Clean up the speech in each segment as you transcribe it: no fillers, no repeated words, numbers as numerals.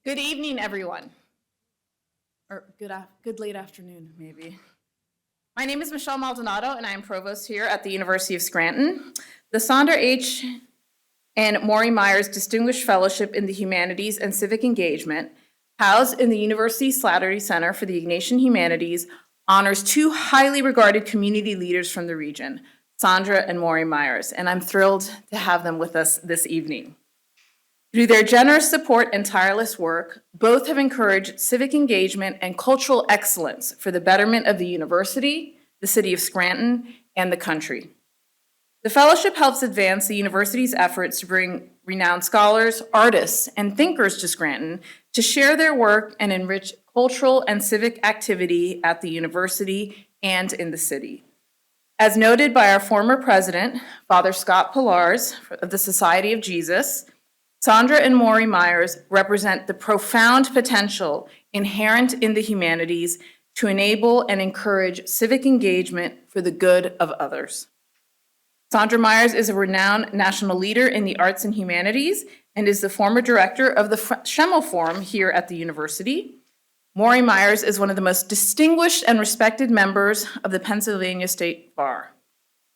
Good evening, everyone. Or good late afternoon, maybe. My name is Michelle Maldonado, and I am provost here at the University of Scranton. The Sandra H. and Maury Myers Distinguished Fellowship in the Humanities and Civic Engagement, housed in the University Slattery Center for the Ignatian Humanities, honors two highly regarded community leaders from the region, Sandra and Maury Myers, and I'm thrilled to have them with us this evening. Through their generous support and tireless work, both have encouraged civic engagement and cultural excellence for the betterment of the university, the city of Scranton, and the country. The fellowship helps advance the university's efforts to bring renowned scholars, artists, and thinkers to Scranton to share their work and enrich cultural and civic activity at the university and in the city. As noted by our former president, Father Scott Pillars of the Society of Jesus, Sandra and Maury Myers represent the profound potential inherent in the humanities to enable and encourage civic engagement for the good of others. Sandra Myers is a renowned national leader in the arts and humanities and is the former director of the Schemel Forum here at the university. Maury Myers is one of the most distinguished and respected members of the Pennsylvania State Bar.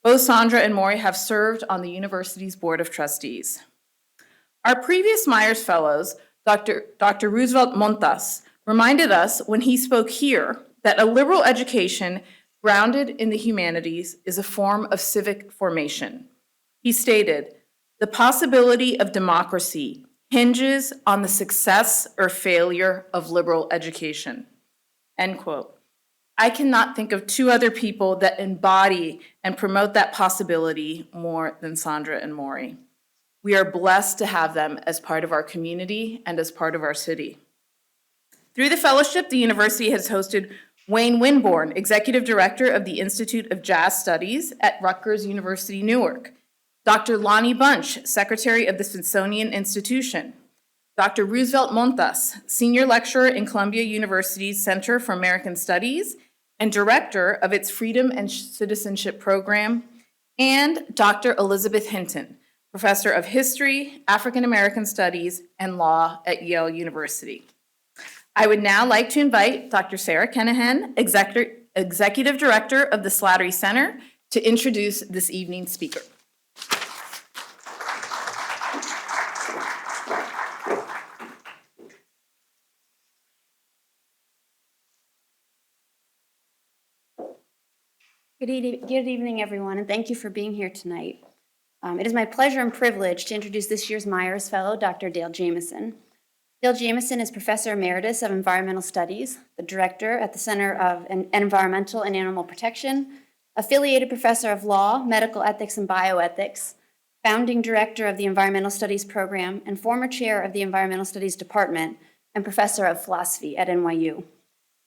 Both Sandra and Maury have served on the university's Board of Trustees. Our previous Myers Fellows, Dr. Roosevelt Montas, reminded us when he spoke here that a liberal education grounded in the humanities is a form of civic formation. He stated, "The possibility of democracy hinges on the success or failure of liberal education." End quote. I cannot think of two other people that embody and promote that possibility more than Sandra and Maury. We are blessed to have them as part of our community and as part of our city. Through the fellowship, the university has hosted Wayne Winborn, Executive Director of the Institute of Jazz Studies at Rutgers University, Newark, Dr. Lonnie Bunch, Secretary of the Smithsonian Institution, Dr. Roosevelt Montas, Senior Lecturer in Columbia University's Center for American Studies and Director of its Freedom and Citizenship Program, and Dr. Elizabeth Hinton, Professor of History, African American Studies, and Law at Yale University. I would now like to invite Dr. Sarah Kenahan, Executive Director of the Slattery Center, to introduce this evening's speaker. Good evening, everyone, and thank you for being here tonight. It is my pleasure and privilege to introduce this year's Myers Fellow, Dr. Dale Jamieson. Dale Jamieson is Professor Emeritus of Environmental Studies, the Director at the Center of Environmental and Animal Protection, Affiliated Professor of Law, Medical Ethics and Bioethics, Founding Director of the Environmental Studies Program, and former Chair of the Environmental Studies Department, and Professor of Philosophy at NYU.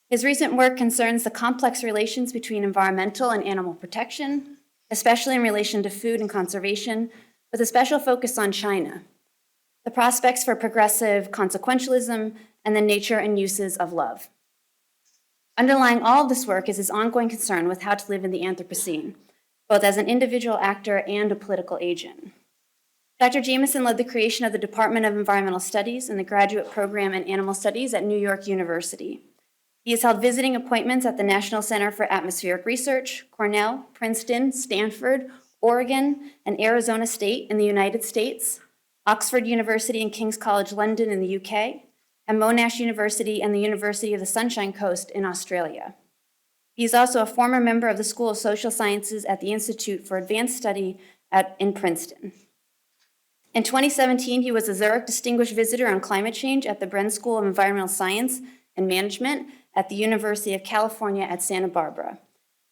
His recent work concerns the complex relations between environmental and animal protection, especially in relation to food and conservation, with a special focus on China, the prospects for progressive consequentialism, and the nature and uses of love. Underlying all of this work is his ongoing concern with how to live in the Anthropocene, both as an individual actor and a political agent. Dr. Jamieson led the creation of the Department of Environmental Studies and the graduate program in Animal Studies at New York University. He has held visiting appointments at the National Center for Atmospheric Research, Cornell, Princeton, Stanford, Oregon, and Arizona State in the United States, Oxford University and King's College London in the UK, and Monash University and the University of the Sunshine Coast in Australia. He is also a former member of the School of Social Sciences at the Institute for Advanced Study in Princeton. In 2017, he was a Zurich Distinguished Visitor on Climate Change at the Bren School of Environmental Science and Management at the University of California at Santa Barbara.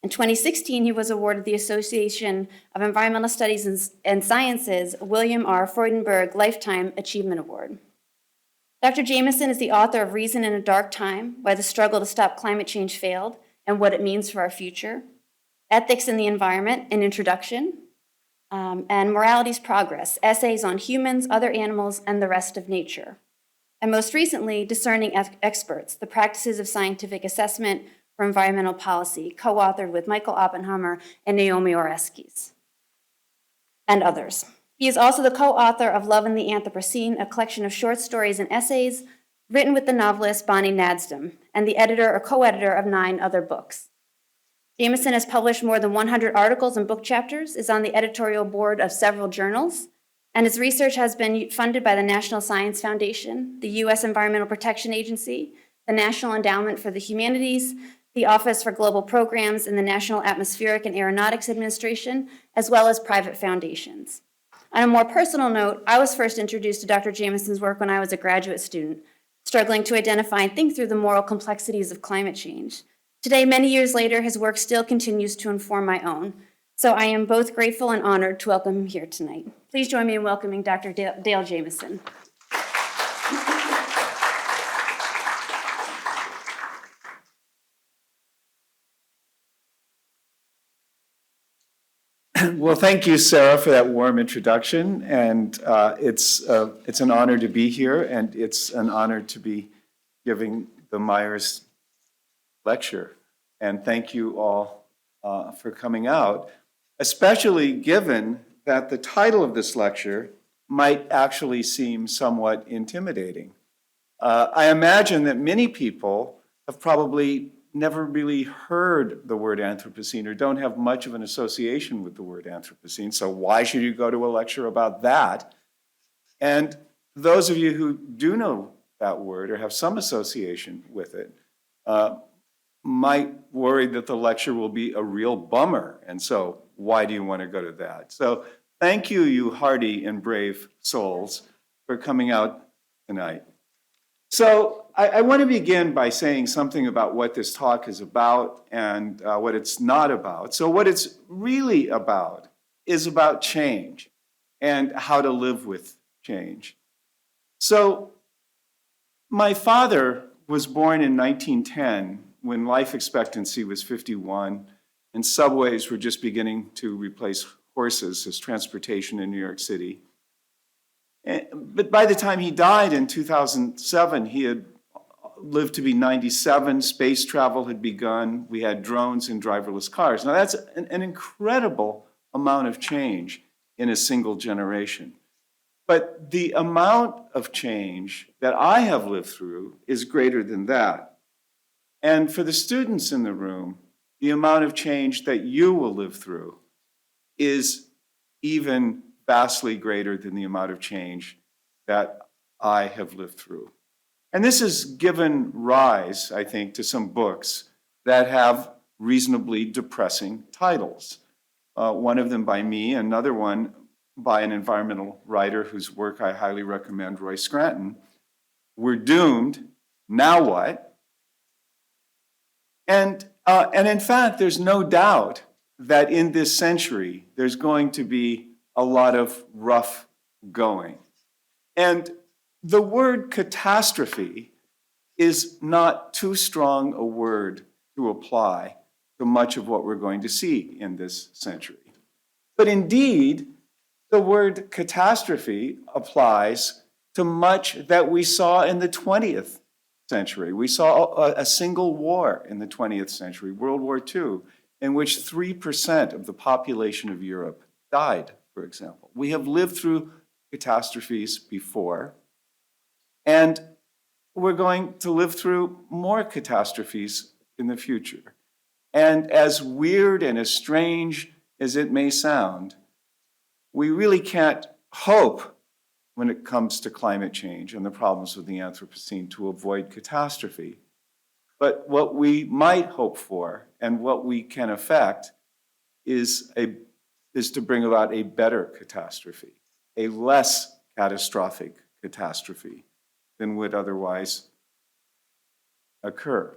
In 2016, he was awarded the Association of Environmental Studies and Sciences William R. Freudenberg Lifetime Achievement Award. Dr. Jamieson is the author of Reason in a Dark Time, Why the Struggle to Stop Climate Change Failed and What It Means for Our Future, Ethics in the Environment, an Introduction, and Morality's Progress, Essays on Humans, Other Animals, and the Rest of Nature. And most recently, Discerning Experts, the Practices of Scientific Assessment for Environmental Policy, co-authored with Michael Oppenheimer and Naomi Oreskes, and others. He is also the co-author of Love in the Anthropocene, a collection of short stories and essays written with the novelist Bonnie Nadsdom, and the editor or co-editor of 9 other books. Jamieson has published more than 100 articles and book chapters, is on the editorial board of several journals, and his research has been funded by the National Science Foundation, the U.S. Environmental Protection Agency, the National Endowment for the Humanities, the Office for Global Programs, and the National Atmospheric and Aeronautics Administration, as well as private foundations. On a more personal note, I was first introduced to Dr. Jamieson's work when I was a graduate student, struggling to identify and think through the moral complexities of climate change. Today, many years later, his work still continues to inform my own. So I am both grateful and honored to welcome him here tonight. Please join me in welcoming Dr. Dale Jamieson. Well, thank you, Sarah, for that warm introduction. And it's an honor to be here, and it's an honor to be giving the Myers lecture. And thank you all for coming out, especially given that the title of this lecture might actually seem somewhat intimidating. I imagine that many people have probably never really heard the word Anthropocene or don't have much of an association with the word Anthropocene. So why should you go to a lecture about that? And those of you who do know that word or have some association with it might worry that the lecture will be a real bummer. And so why do you want to go to that? So thank you, you hardy and brave souls, for coming out tonight. So I want to begin by saying something about what this talk is about and what it's not about. So what it's really about is about change and how to live with change. So my father was born in 1910 when life expectancy was 51 and subways were just beginning to replace horses as transportation in New York City. But by the time he died in 2007, he had lived to be 97. Space travel had begun. We had drones and driverless cars. Now, that's an incredible amount of change in a single generation. But the amount of change that I have lived through is greater than that. And for the students in the room, the amount of change that you will live through is even vastly greater than the amount of change that I have lived through. And this has given rise, I think, to some books that have reasonably depressing titles. One of them by me, another one by an environmental writer whose work I highly recommend, Roy Scranton. We're doomed, now what? And in fact, there's no doubt that in this century, there's going to be a lot of rough going. And the word catastrophe is not too strong a word to apply to much of what we're going to see in this century. But indeed, the word catastrophe applies to much that we saw in the 20th century. We saw a single war in the 20th century, World War II, in which 3% of the population of Europe died, for example. We have lived through catastrophes before, and we're going to live through more catastrophes in the future. And as weird and as strange as it may sound, we really can't hope when it comes to climate change and the problems with the Anthropocene to avoid catastrophe. But what we might hope for and what we can affect is to bring about a better catastrophe, a less catastrophic catastrophe than would otherwise occur.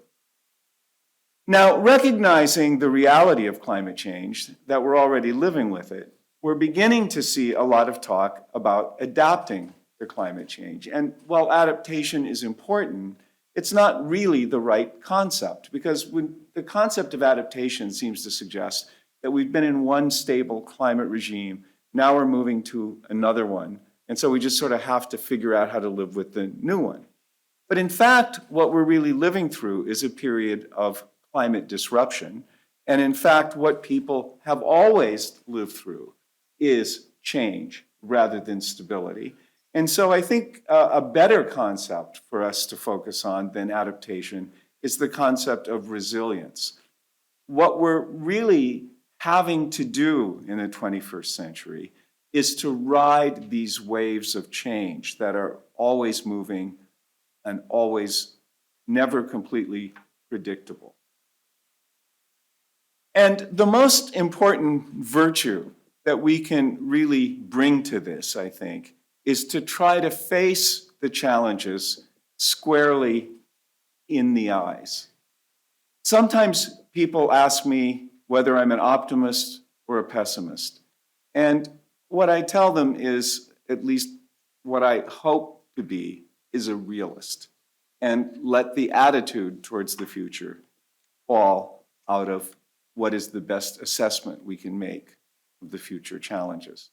Now, recognizing the reality of climate change, that we're already living with it, we're beginning to see a lot of talk about adapting to climate change. And while adaptation is important, it's not really the right concept, because when the concept of adaptation seems to suggest that we've been in one stable climate regime, now we're moving to another one. And so we just sort of have to figure out how to live with the new one. But in fact, what we're really living through is a period of climate disruption. And in fact, what people have always lived through is change rather than stability. And so I think a better concept for us to focus on than adaptation is the concept of resilience. What we're really having to do in the 21st century is to ride these waves of change that are always moving and always never completely predictable. And the most important virtue that we can really bring to this, I think, is to try to face the challenges squarely in the eyes. Sometimes people ask me whether I'm an optimist or a pessimist. And what I tell them is, at least what I hope to be, is a realist. And let the attitude towards the future fall out of what is the best assessment we can make of the future challenges.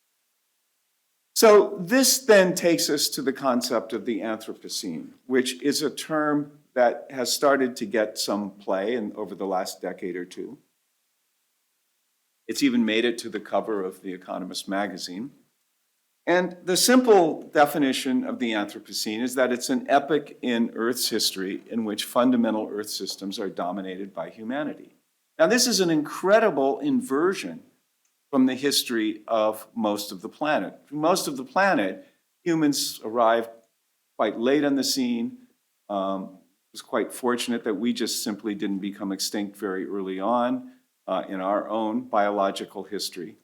So this then takes us to the concept of the Anthropocene, which is a term that has started to get some play over the last decade or two. It's even made it to the cover of The Economist magazine. And the simple definition of the Anthropocene is that it's an epoch in Earth's history in which fundamental Earth systems are dominated by humanity. Now, this is an incredible inversion from the history of most of the planet. For most of the planet, humans arrived quite late on the scene. It was quite fortunate that we just simply didn't become extinct very early on in our own biological history.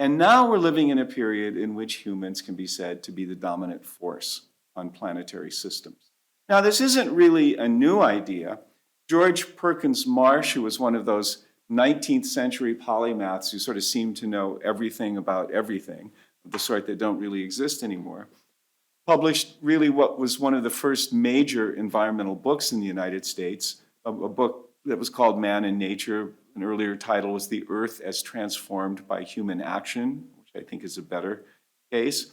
And now we're living in a period in which humans can be said to be the dominant force on planetary systems. Now, this isn't really a new idea. George Perkins Marsh, who was one of those 19th century polymaths who sort of seem to know everything about everything, the sort that don't really exist anymore, published really what was one of the first major environmental books in the United States, a book that was called Man and Nature. An earlier title was The Earth as Transformed by Human Action, which I think is a better case.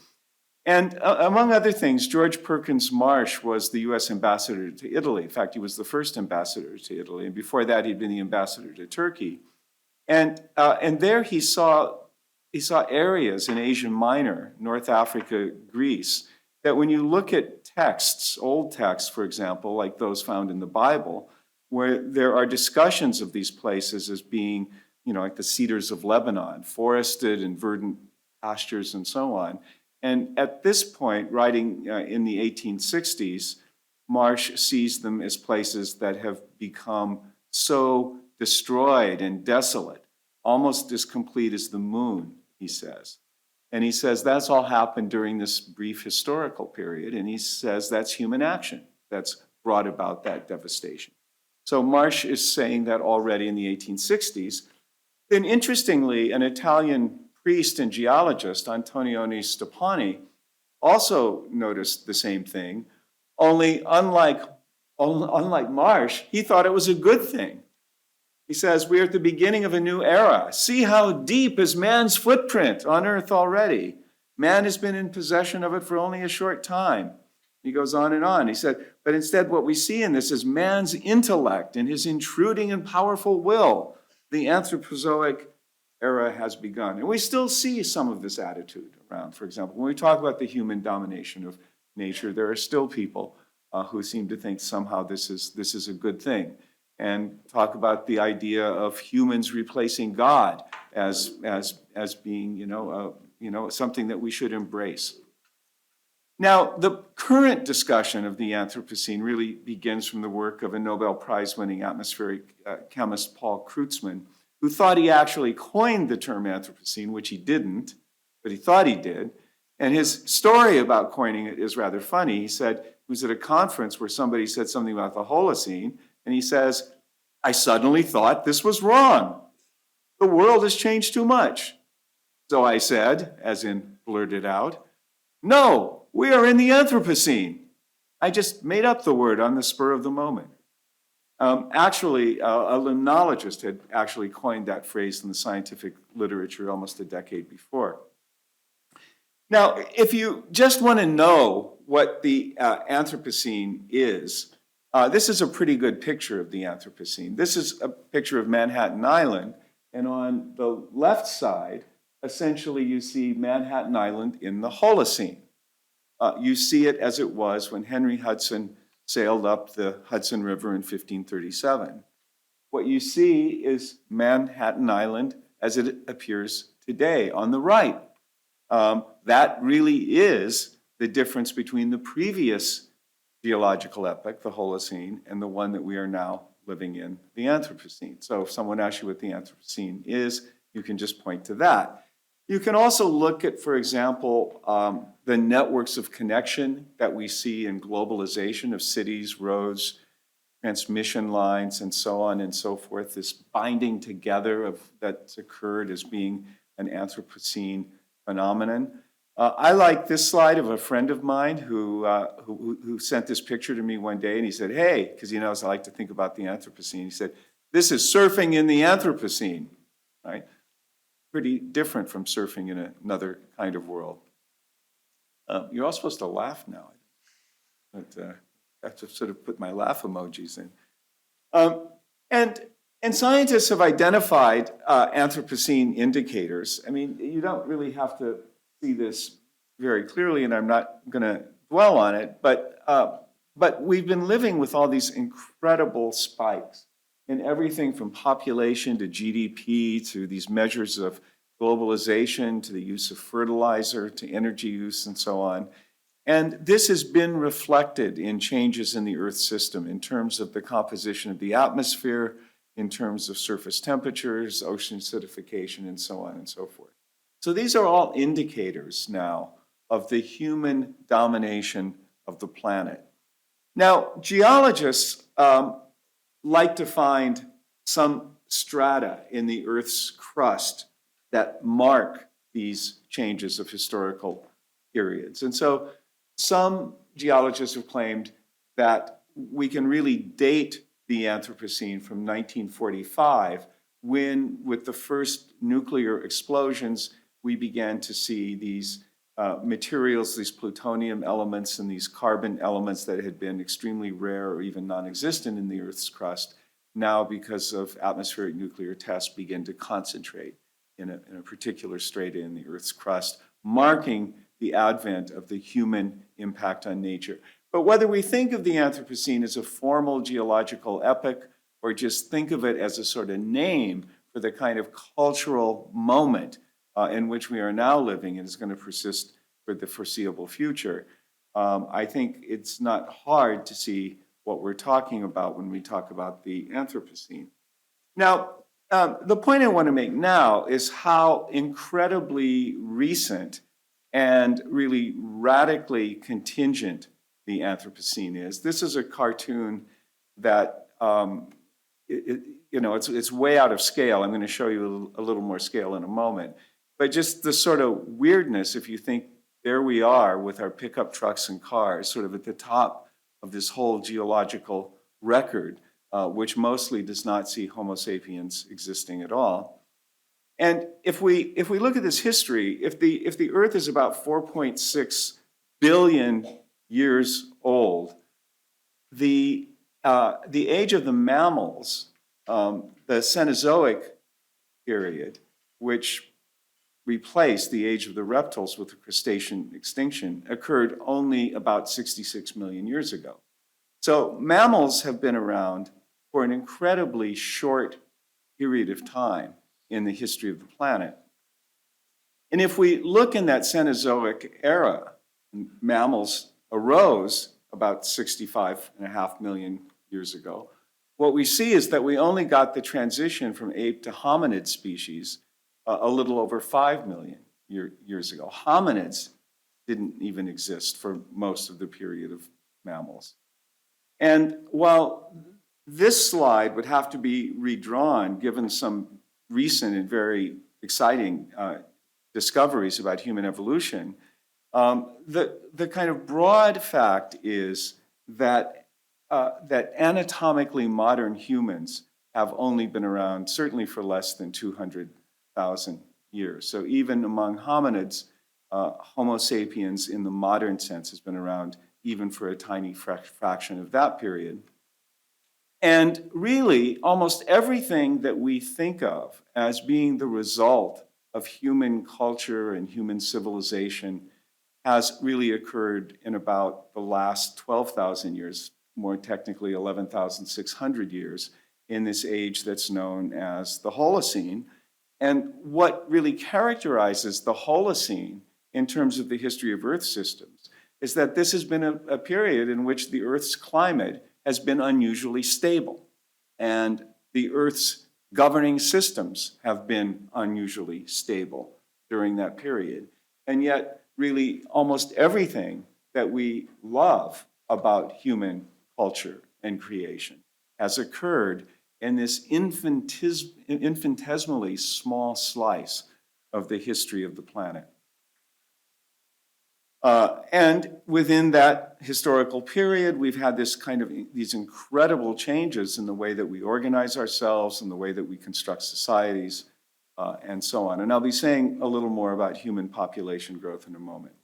And among other things, George Perkins Marsh was the US ambassador to Italy. In fact, he was the first ambassador to Italy. And before that, he'd been the ambassador to Turkey. And there he saw areas in Asia Minor, North Africa, Greece, that when you look at texts, old texts, for example, like those found in the Bible, where there are discussions of these places as being, like the cedars of Lebanon, forested and verdant pastures and so on. And at this point, writing in the 1860s, Marsh sees them as places that have become so destroyed and desolate, almost as complete as the moon, he says. And he says that's all happened during this brief historical period, and he says that's human action that's brought about that devastation. So Marsh is saying that already in the 1860s. Then interestingly, an Italian priest and geologist, Antonione Stoppani, also noticed the same thing, only unlike Marsh, he thought it was a good thing. He says, we're at the beginning of a new era. See how deep is man's footprint on Earth already. Man has been in possession of it for only a short time. He goes on and on. He said, but instead what we see in this is man's intellect and his intruding and powerful will. The Anthropozoic era has begun. And we still see some of this attitude around. For example, when we talk about the human domination of nature, there are still people who seem to think somehow this is a good thing, and talk about the idea of humans replacing God as being something that we should embrace. Now, the current discussion of the Anthropocene really begins from the work of a Nobel Prize-winning atmospheric chemist, Paul Krugman, who thought he actually coined the term Anthropocene, which he didn't, but he thought he did. And his story about coining it is rather funny. He said he was at a conference where somebody said something about the Holocene, and he says, I suddenly thought this was wrong. The world has changed too much. So I said, as in blurted out, no, we are in the Anthropocene. I just made up the word on the spur of the moment. Actually, a limnologist had actually coined that phrase in the scientific literature almost a decade before. Now, if you just want to know what the Anthropocene is, this is a pretty good picture of the Anthropocene. This is a picture of Manhattan Island, and on the left side, essentially you see Manhattan Island in the Holocene. you see it as it was when Henry Hudson sailed up the Hudson River in 1537. What you see is Manhattan Island as it appears today on the right. That really is the difference between the previous geological epoch, the Holocene, and the one that we are now living in, the Anthropocene. So if someone asks you what the Anthropocene is, you can just point to that. You can also look at, for example, the networks of connection that we see in globalization of cities, roads, transmission lines, and so on and so forth, this binding together of that's occurred as being an Anthropocene phenomenon. I like this slide of a friend of mine who sent this picture to me one day, and he said, hey, because he knows I like to think about the Anthropocene, he said, this is surfing in the Anthropocene, right? Pretty different from surfing in another kind of world. You're all supposed to laugh now, but I have to sort of put my laugh emojis in. And scientists have identified Anthropocene indicators. I mean, you don't really have to see this very clearly, and I'm not going to dwell on it, but we've been living with all these incredible spikes in everything from population to GDP to these measures of globalization to the use of fertilizer to energy use and so on. And this has been reflected in changes in the Earth system in terms of the composition of the atmosphere, in terms of surface temperatures, ocean acidification, and so on and so forth. So these are all indicators now of the human domination of the planet. Now, geologists like to find some strata in the Earth's crust that mark these changes of historical periods. And so some geologists have claimed that we can really date the Anthropocene from 1945, when, with the first nuclear explosions, we began to see these materials, these plutonium elements and these carbon elements that had been extremely rare or even non-existent in the Earth's crust, now because of atmospheric nuclear tests begin to concentrate in a particular strata in the Earth's crust, marking the advent of the human impact on nature. But whether we think of the Anthropocene as a formal geological epoch or just think of it as a sort of name for the kind of cultural moment in which we are now living and is going to persist for the foreseeable future, I think it's not hard to see what we're talking about when we talk about the Anthropocene. Now, the point I want to make now is how incredibly recent and really radically contingent the Anthropocene is. This is a cartoon that, it's way out of scale. I'm going to show you a little more scale in a moment. But just the sort of weirdness, if you think there we are with our pickup trucks and cars, sort of at the top of this whole geological record, which mostly does not see Homo sapiens existing at all. And if we look at this history, if the Earth is about 4.6 billion years old, the age of the mammals, the Cenozoic period, which replaced the age of the reptiles with the crustacean extinction, occurred only about 66 million years ago. So mammals have been around for an incredibly short period of time in the history of the planet. And if we look in that Cenozoic era, mammals arose about 65.5 million years ago. What we see is that we only got the transition from ape to hominid species a little over 5 million years ago. Hominids didn't even exist for most of the period of mammals. And while this slide would have to be redrawn given some recent and very exciting discoveries about human evolution, the kind of broad fact is that anatomically modern humans have only been around certainly for less than 200,000 years. So even among hominids, Homo sapiens in the modern sense has been around even for a tiny fraction of that period. And really, almost everything that we think of as being the result of human culture and human civilization has really occurred in about the last 12,000 years, more technically 11,600 years, in this age that's known as the Holocene. And what really characterizes the Holocene in terms of the history of Earth systems is that this has been a period in which the Earth's climate has been unusually stable, and the Earth's governing systems have been unusually stable during that period. And yet, really, almost everything that we love about human culture and creation has occurred in this infinitesimally small slice of the history of the planet. And within that historical period, we've had this these incredible changes in the way that we organize ourselves and the way that we construct societies, and so on. And I'll be saying a little more about human population growth in a moment.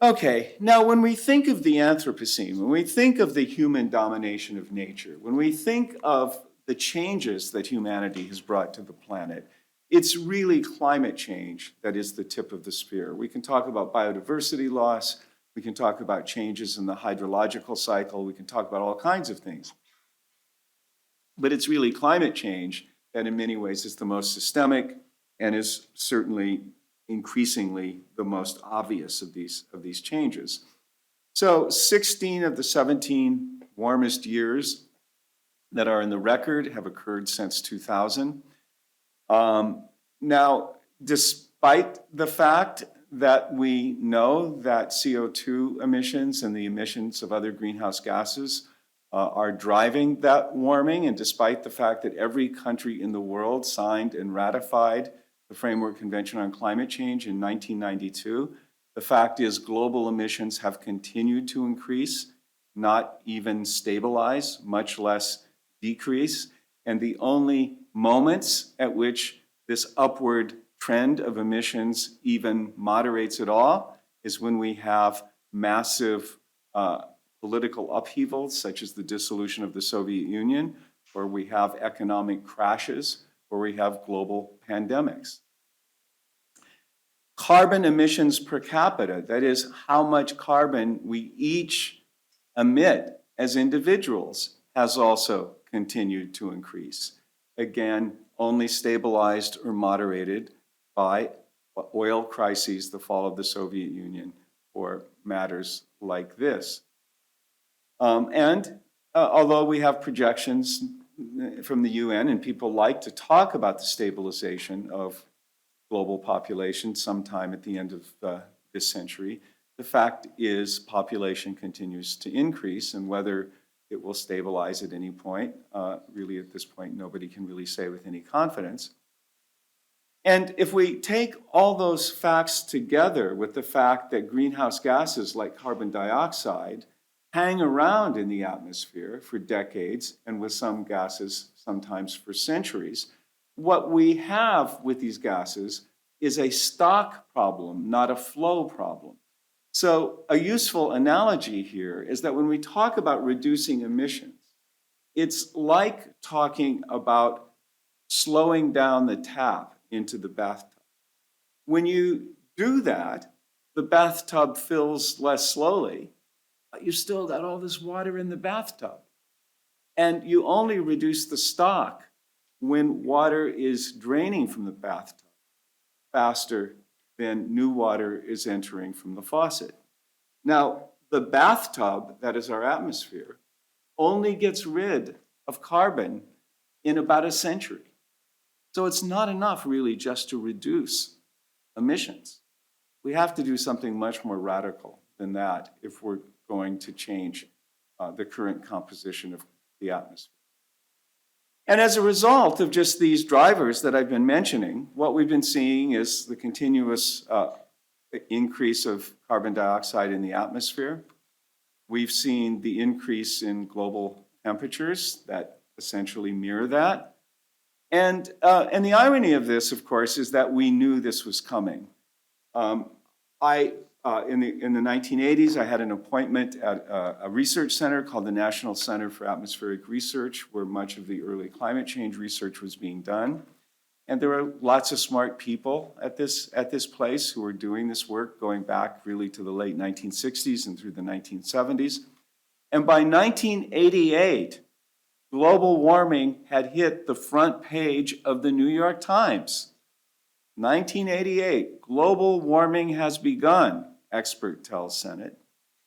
Okay, now when we think of the Anthropocene, when we think of the human domination of nature, when we think of the changes that humanity has brought to the planet, it's really climate change that is the tip of the spear. We can talk about biodiversity loss, we can talk about changes in the hydrological cycle, we can talk about all kinds of things. But it's really climate change that in many ways is the most systemic and is certainly increasingly the most obvious of these changes. So 16 of the 17 warmest years that are in the record have occurred since 2000. Now, despite the fact that we know that CO2 emissions and the emissions of other greenhouse gases are driving that warming, and despite the fact that every country in the world signed and ratified the Framework Convention on Climate Change in 1992, the fact is global emissions have continued to increase, not even stabilize, much less decrease. And the only moments at which this upward trend of emissions even moderates at all is when we have massive political upheavals, such as the dissolution of the Soviet Union, or we have economic crashes, or we have global pandemics. Carbon emissions per capita, that is how much carbon we each emit as individuals, has also continued to increase. Again, only stabilized or moderated by oil crises, the fall of the Soviet Union, or matters like this. Although we have projections from the UN, and people like to talk about the stabilization of global population sometime at the end of this century, the fact is population continues to increase, and whether it will stabilize at any point, really at this point, nobody can really say with any confidence. And if we take all those facts together with the fact that greenhouse gases like carbon dioxide hang around in the atmosphere for decades, and with some gases sometimes for centuries, what we have with these gases is a stock problem, not a flow problem. So a useful analogy here is that when we talk about reducing emissions, it's like talking about slowing down the tap into the bathtub. When you do that, the bathtub fills less slowly, but you still got all this water in the bathtub. And you only reduce the stock when water is draining from the bathtub faster than new water is entering from the faucet. Now, the bathtub, that is our atmosphere, only gets rid of carbon in about a century. So it's not enough really just to reduce emissions. We have to do something much more radical than that if we're going to change the current composition of the atmosphere. And as a result of just these drivers that I've been mentioning, what we've been seeing is the continuous increase of carbon dioxide in the atmosphere. We've seen the increase in global temperatures that essentially mirror that. And the irony of this, of course, is that we knew this was coming. In the 1980s, I had an appointment at a research center called the National Center for Atmospheric Research, where much of the early climate change research was being done. And there are lots of smart people at this place who are doing this work going back really to the late 1960s and through the 1970s. And by 1988, global warming had hit the front page of the New York Times. 1988, global warming has begun, expert tells Senate.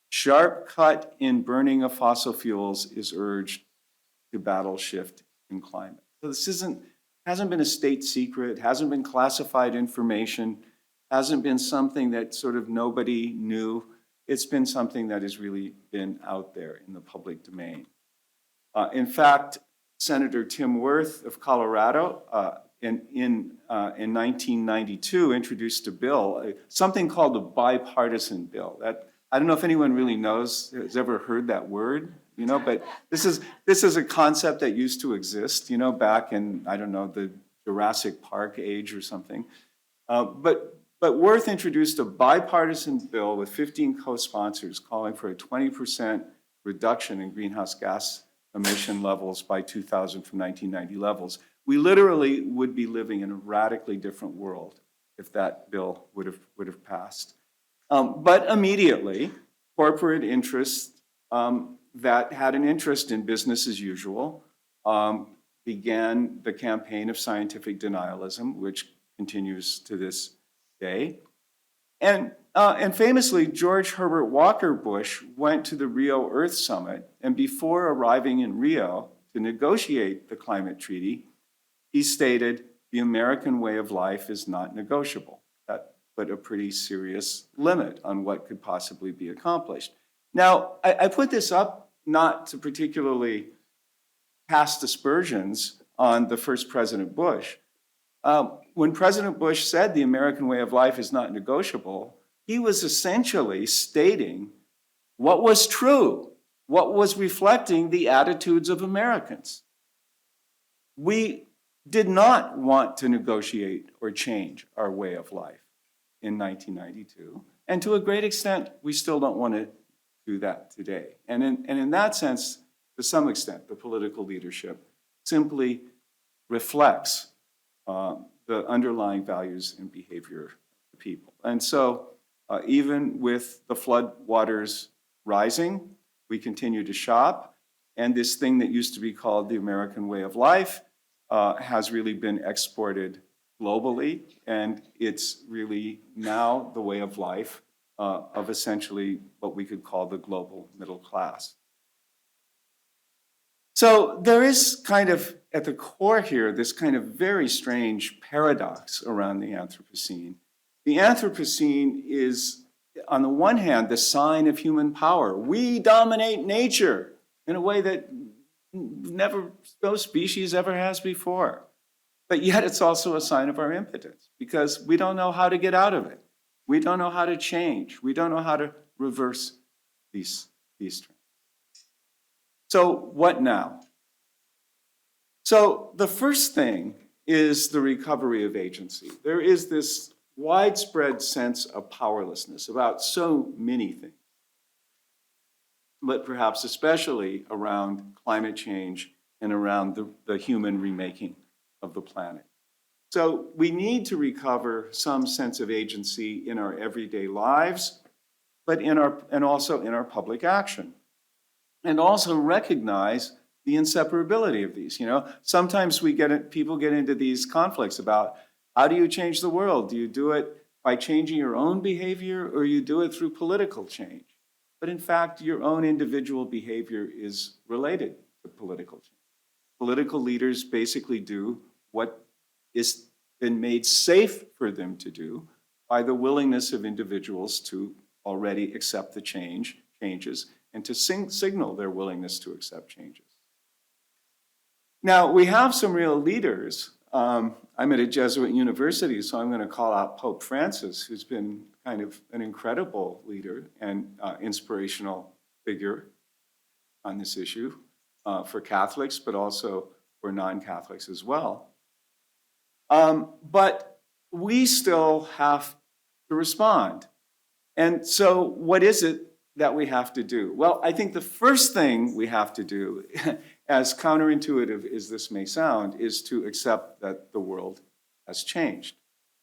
Sharp cut in burning of fossil fuels is urged to battle shift in climate. So this hasn't been a state secret, hasn't been classified information, hasn't been something that sort of nobody knew. It's been something that has really been out there in the public domain. In fact, Senator Tim Wirth of Colorado in 1992 introduced a bill, something called the bipartisan bill. That, I don't know if anyone really has ever heard that word, but this is a concept that used to exist, back in, I don't know, the Jurassic Park age or something. But Wirth introduced a bipartisan bill with 15 co-sponsors calling for a 20% reduction in greenhouse gas emission levels by 2000 from 1990 levels. We literally would be living in a radically different world if that bill would have passed. But immediately, corporate interests that had an interest in business as usual began the campaign of scientific denialism, which continues to this day. And famously, George Herbert Walker Bush went to the Rio Earth Summit, and before arriving in Rio to negotiate the climate treaty, he stated, the American way of life is not negotiable. That put a pretty serious limit on what could possibly be accomplished. Now, I put this up not to particularly cast aspersions on the first President Bush. When President Bush said the American way of life is not negotiable, he was essentially stating what was true, what was reflecting the attitudes of Americans. We did not want to negotiate or change our way of life in 1992. And to a great extent, we still don't want to do that today. And in that sense, to some extent, the political leadership simply reflects the underlying values and behavior of the people. And so even with the flood waters rising, we continue to shop. And this thing that used to be called the American way of life has really been exported globally. And it's really now the way of life of essentially what we could call the global middle class. So there is kind of, at the core here, this kind of very strange paradox around the Anthropocene. The Anthropocene is, on the one hand, the sign of human power. We dominate nature in a way that no species ever has before. But yet it's also a sign of our impotence because we don't know how to get out of it. We don't know how to change. We don't know how to reverse these trends. So what now? So the first thing is the recovery of agency. There is this widespread sense of powerlessness about so many things, but perhaps especially around climate change and around the human remaking of the planet. So we need to recover some sense of agency in our everyday lives, but and also in our public action. And also recognize the inseparability of these. Sometimes people get into these conflicts about how do you change the world? Do you do it by changing your own behavior or you do it through political change? But in fact, your own individual behavior is related to political change. Political leaders basically do what has been made safe for them to do by the willingness of individuals to already accept the changes and to signal their willingness to accept changes. Now, we have some real leaders. I'm at a Jesuit university, so I'm going to call out Pope Francis, who's been kind of an incredible leader and inspirational figure on this issue for Catholics, but also for non-Catholics as well. But we still have to respond. And so what is it that we have to do? Well, I think the first thing we have to do, as counterintuitive as this may sound, is to accept that the world has changed.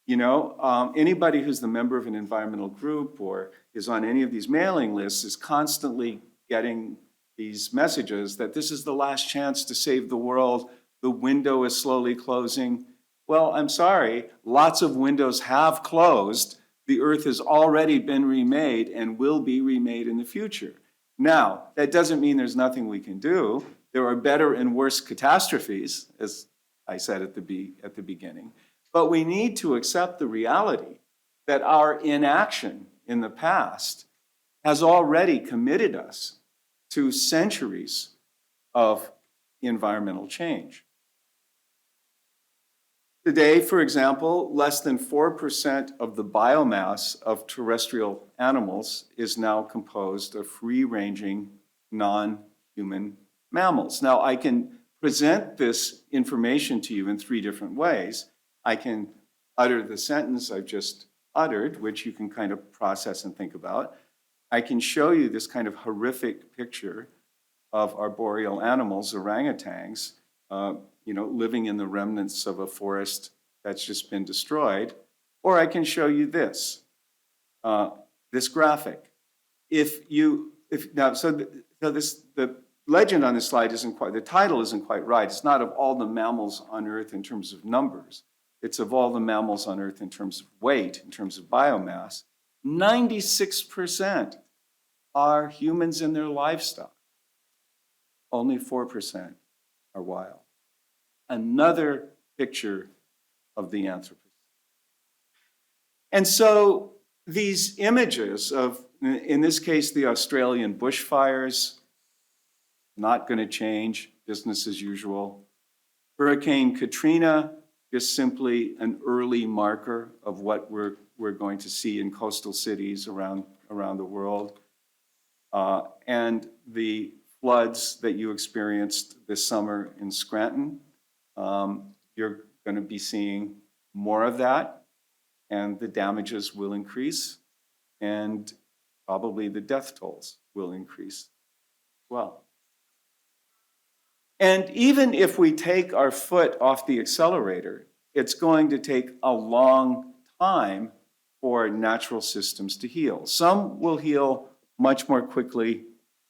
You know, anybody who's the member of an environmental group or is on any of these mailing lists is constantly getting these messages that this is the last chance to save the world. The window is slowly closing. Well, I'm sorry, lots of windows have closed. The earth has already been remade and will be remade in the future. Now, that doesn't mean there's nothing we can do. There are better and worse catastrophes, as I said at the beginning. But we need to accept the reality that our inaction in the past has already committed us to centuries of environmental change. Today, for example, less than 4% of the biomass of terrestrial animals is now composed of free-ranging, non-human mammals. Now, I can present this information to you in three different ways. I can utter the sentence I've just uttered, which you can kind of process and think about. I can show you this kind of horrific picture of arboreal animals, orangutans, you know, living in the remnants of a forest that's just been destroyed. Or I can show you this, this graphic. The legend on this slide isn't quite, the title isn't quite right. It's not of all the mammals on Earth in terms of numbers. It's of all the mammals on Earth in terms of weight, in terms of biomass. 96% are humans and their livestock. Only 4% are wild. Another picture of the Anthropocene. And so these images of, in this case, the Australian bushfires, not going to change, business as usual. Hurricane Katrina, just simply an early marker of what we're going to see in coastal cities around the world. And the floods that you experienced this summer in Scranton, you're going to be seeing more of that, and the damages will increase, and probably the death tolls will increase as well. And even if we take our foot off the accelerator, it's going to take a long time for natural systems to heal. Some will heal much more quickly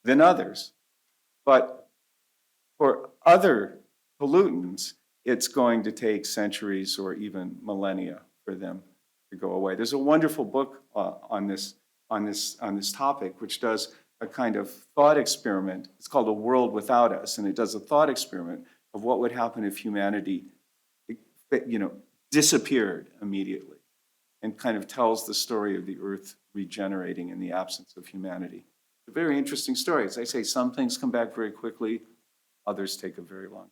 than others, but for other pollutants, it's going to take centuries or even millennia for them to go away. There's a wonderful book on this topic, which does a kind of thought experiment. It's called A World Without Us, and it does a thought experiment of what would happen if humanity, you know, disappeared immediately, and kind of tells the story of the Earth regenerating in the absence of humanity. It's a very interesting story. As I say, some things come back very quickly, others take a very long time.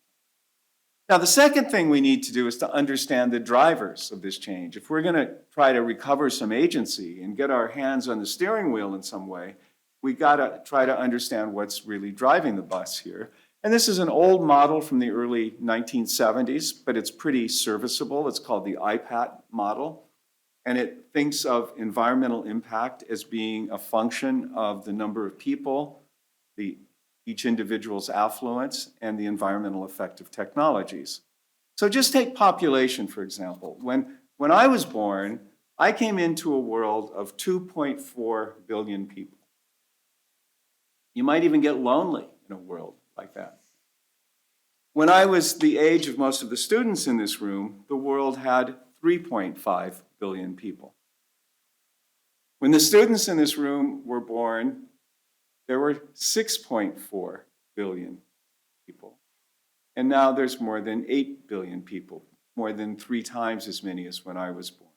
Now, the second thing we need to do is to understand the drivers of this change. If we're going to try to recover some agency and get our hands on the steering wheel in some way, we got to try to understand what's really driving the bus here. And this is an old model from the early 1970s, but it's pretty serviceable. It's called the IPAT model. And it thinks of environmental impact as being a function of the number of people, each individual's affluence, and the environmental effect of technologies. So just take population, for example. When I was born, I came into a world of 2.4 billion people. You might even get lonely in a world like that. When I was the age of most of the students in this room, the world had 3.5 billion people. When the students in this room were born, there were 6.4 billion people. And now there's more than 8 billion people, more than 3 times as many as when I was born.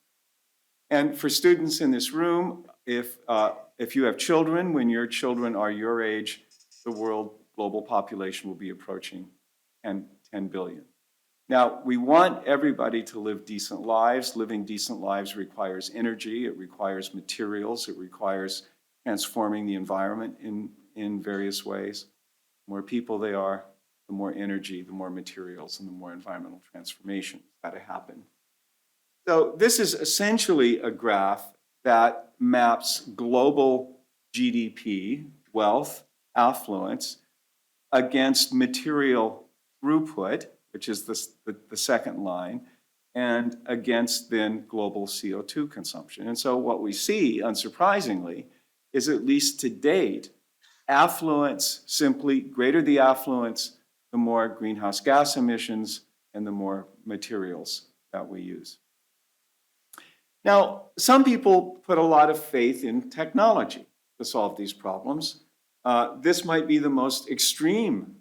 And for students in this room, if you have children, when your children are your age, the world global population will be approaching 10 billion. Now, we want everybody to live decent lives. Living decent lives requires energy, it requires materials, it requires transforming the environment in various ways. The more people they are, the more energy, the more materials, and the more environmental transformation has got to happen. So this is essentially a graph that maps global GDP, wealth, affluence, against material throughput, which is the second line, and against then global CO2 consumption. And so what we see, unsurprisingly, is at least to date, affluence, simply greater the affluence, the more greenhouse gas emissions and the more materials that we use. Now, some people put a lot of faith in technology to solve these problems. This might be the most extreme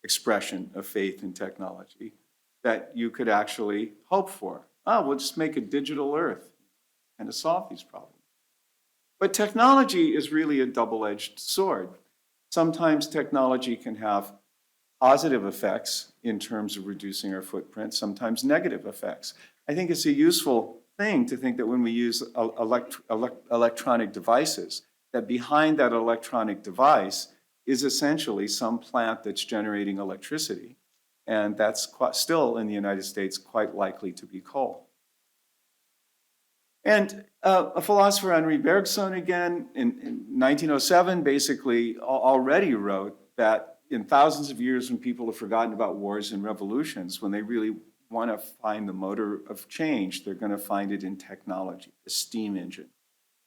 expression of faith in technology that you could actually hope for. We'll just make a digital Earth and to solve these problems. But technology is really a double-edged sword. Sometimes technology can have positive effects in terms of reducing our footprint, sometimes negative effects. I think it's a useful thing to think that when we use electronic devices, that behind that electronic device is essentially some plant that's generating electricity. And that's still in the United States quite likely to be coal. And a philosopher, Henri Bergson, again, in 1907, basically already wrote that in thousands of years when people have forgotten about wars and revolutions, when they really want to find the motor of change, they're going to find it in technology, the steam engine,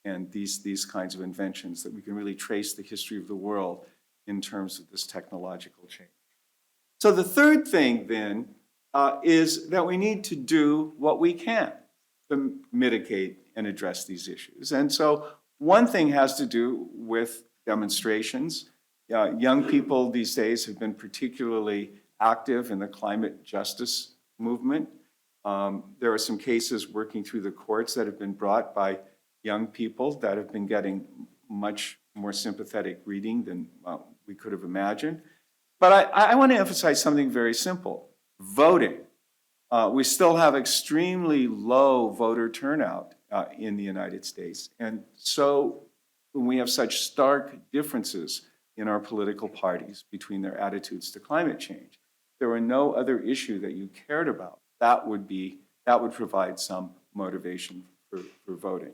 and these kinds of inventions that we can really trace the history of the world in terms of this technological change. So the third thing then is that we need to do what we can to mitigate and address these issues. And so one thing has to do with demonstrations. Young people these days have been particularly active in the climate justice movement. There are some cases working through the courts that have been brought by young people that have been getting much more sympathetic reading than we could have imagined. But I want to emphasize something very simple. Voting. We still have extremely low voter turnout in the United States. And so when we have such stark differences in our political parties between their attitudes to climate change, there were no other issue that you cared about, that would provide some motivation for voting.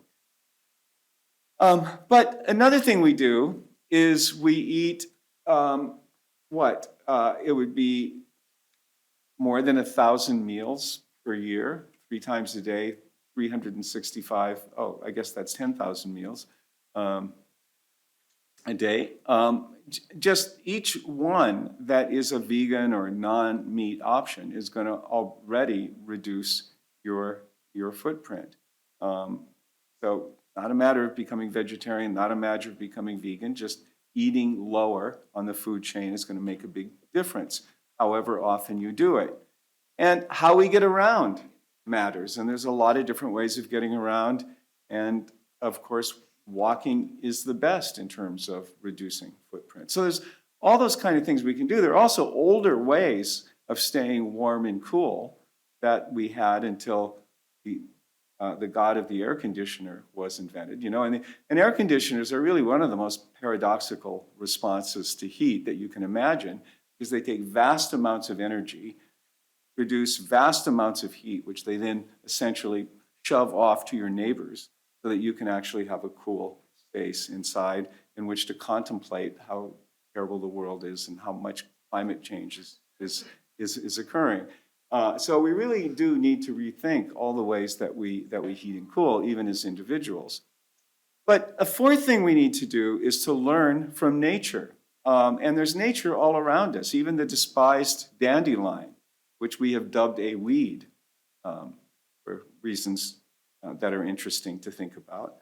But another thing we do is we eat it would be more than 1,000 meals per year, 3 times a day, 365, I guess that's 10,000 meals a day. Just each one that is a vegan or non-meat option is going to already reduce your footprint. So not a matter of becoming vegetarian, not a matter of becoming vegan, just eating lower on the food chain is going to make a big difference, however often you do it. And how we get around matters. And there's a lot of different ways of getting around. And of course, walking is the best in terms of reducing footprint. So there's all those kind of things we can do. There are also older ways of staying warm and cool that we had until the god of the air conditioner was invented. And air conditioners are really one of the most paradoxical responses to heat that you can imagine, because they take vast amounts of energy, produce vast amounts of heat, which they then essentially shove off to your neighbors so that you can actually have a cool space inside in which to contemplate how terrible the world is and how much climate change is occurring. So we really do need to rethink all the ways that we heat and cool, even as individuals. But a fourth thing we need to do is to learn from nature. And there's nature all around us, even the despised dandelion, which we have dubbed a weed for reasons that are interesting to think about,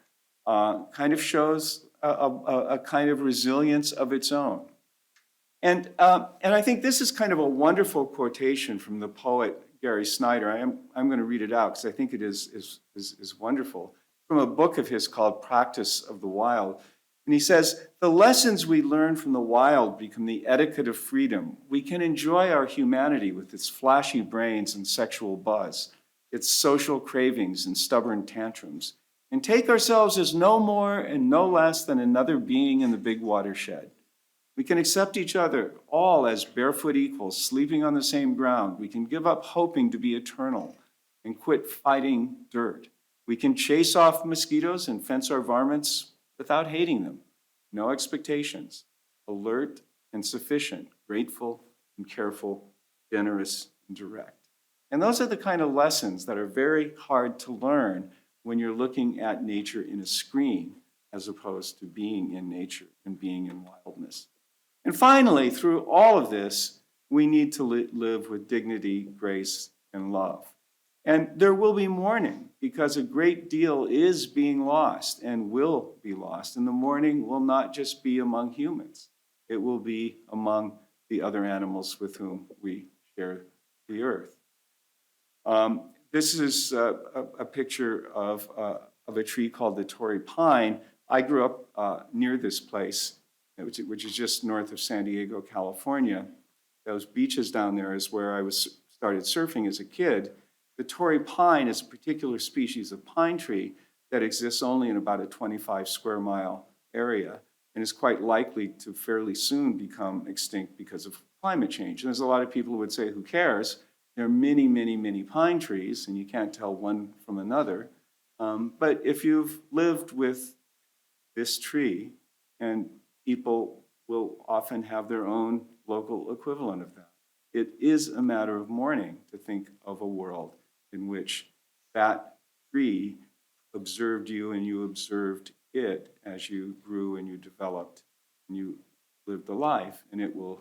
kind of shows a kind of resilience of its own. And I think this is kind of a wonderful quotation from the poet Gary Snyder. I'm going to read it out because I think it is wonderful, from a book of his called Practice of the Wild. And he says, "The lessons we learn from the wild become the etiquette of freedom. We can enjoy our humanity with its flashy brains and sexual buzz, its social cravings and stubborn tantrums, and take ourselves as no more and no less than another being in the big watershed. We can accept each other all as barefoot equals, sleeping on the same ground. We can give up hoping to be eternal and quit fighting dirt. We can chase off mosquitoes and fence our varmints without hating them. No expectations, alert and sufficient, grateful and careful, generous and direct." And those are the kind of lessons that are very hard to learn when you're looking at nature in a screen, as opposed to being in nature and being in wildness. And finally, through all of this, we need to live with dignity, grace, and love. And there will be mourning, because a great deal is being lost and will be lost. And the mourning will not just be among humans. It will be among the other animals with whom we share the earth. This is a picture of a tree called the Torrey pine. I grew up near this place, which is just north of San Diego, California. Those beaches down there is where I started surfing as a kid. The Torrey pine is a particular species of pine tree that exists only in about a 25 square mile area and is quite likely to fairly soon become extinct because of climate change. And there's a lot of people who would say, who cares? There are many, many, many pine trees, and you can't tell one from another. But if you've lived with this tree, and people will often have their own local equivalent of that, it is a matter of mourning to think of a world in which that tree observed you and you observed it as you grew and you developed and you lived a life, and it will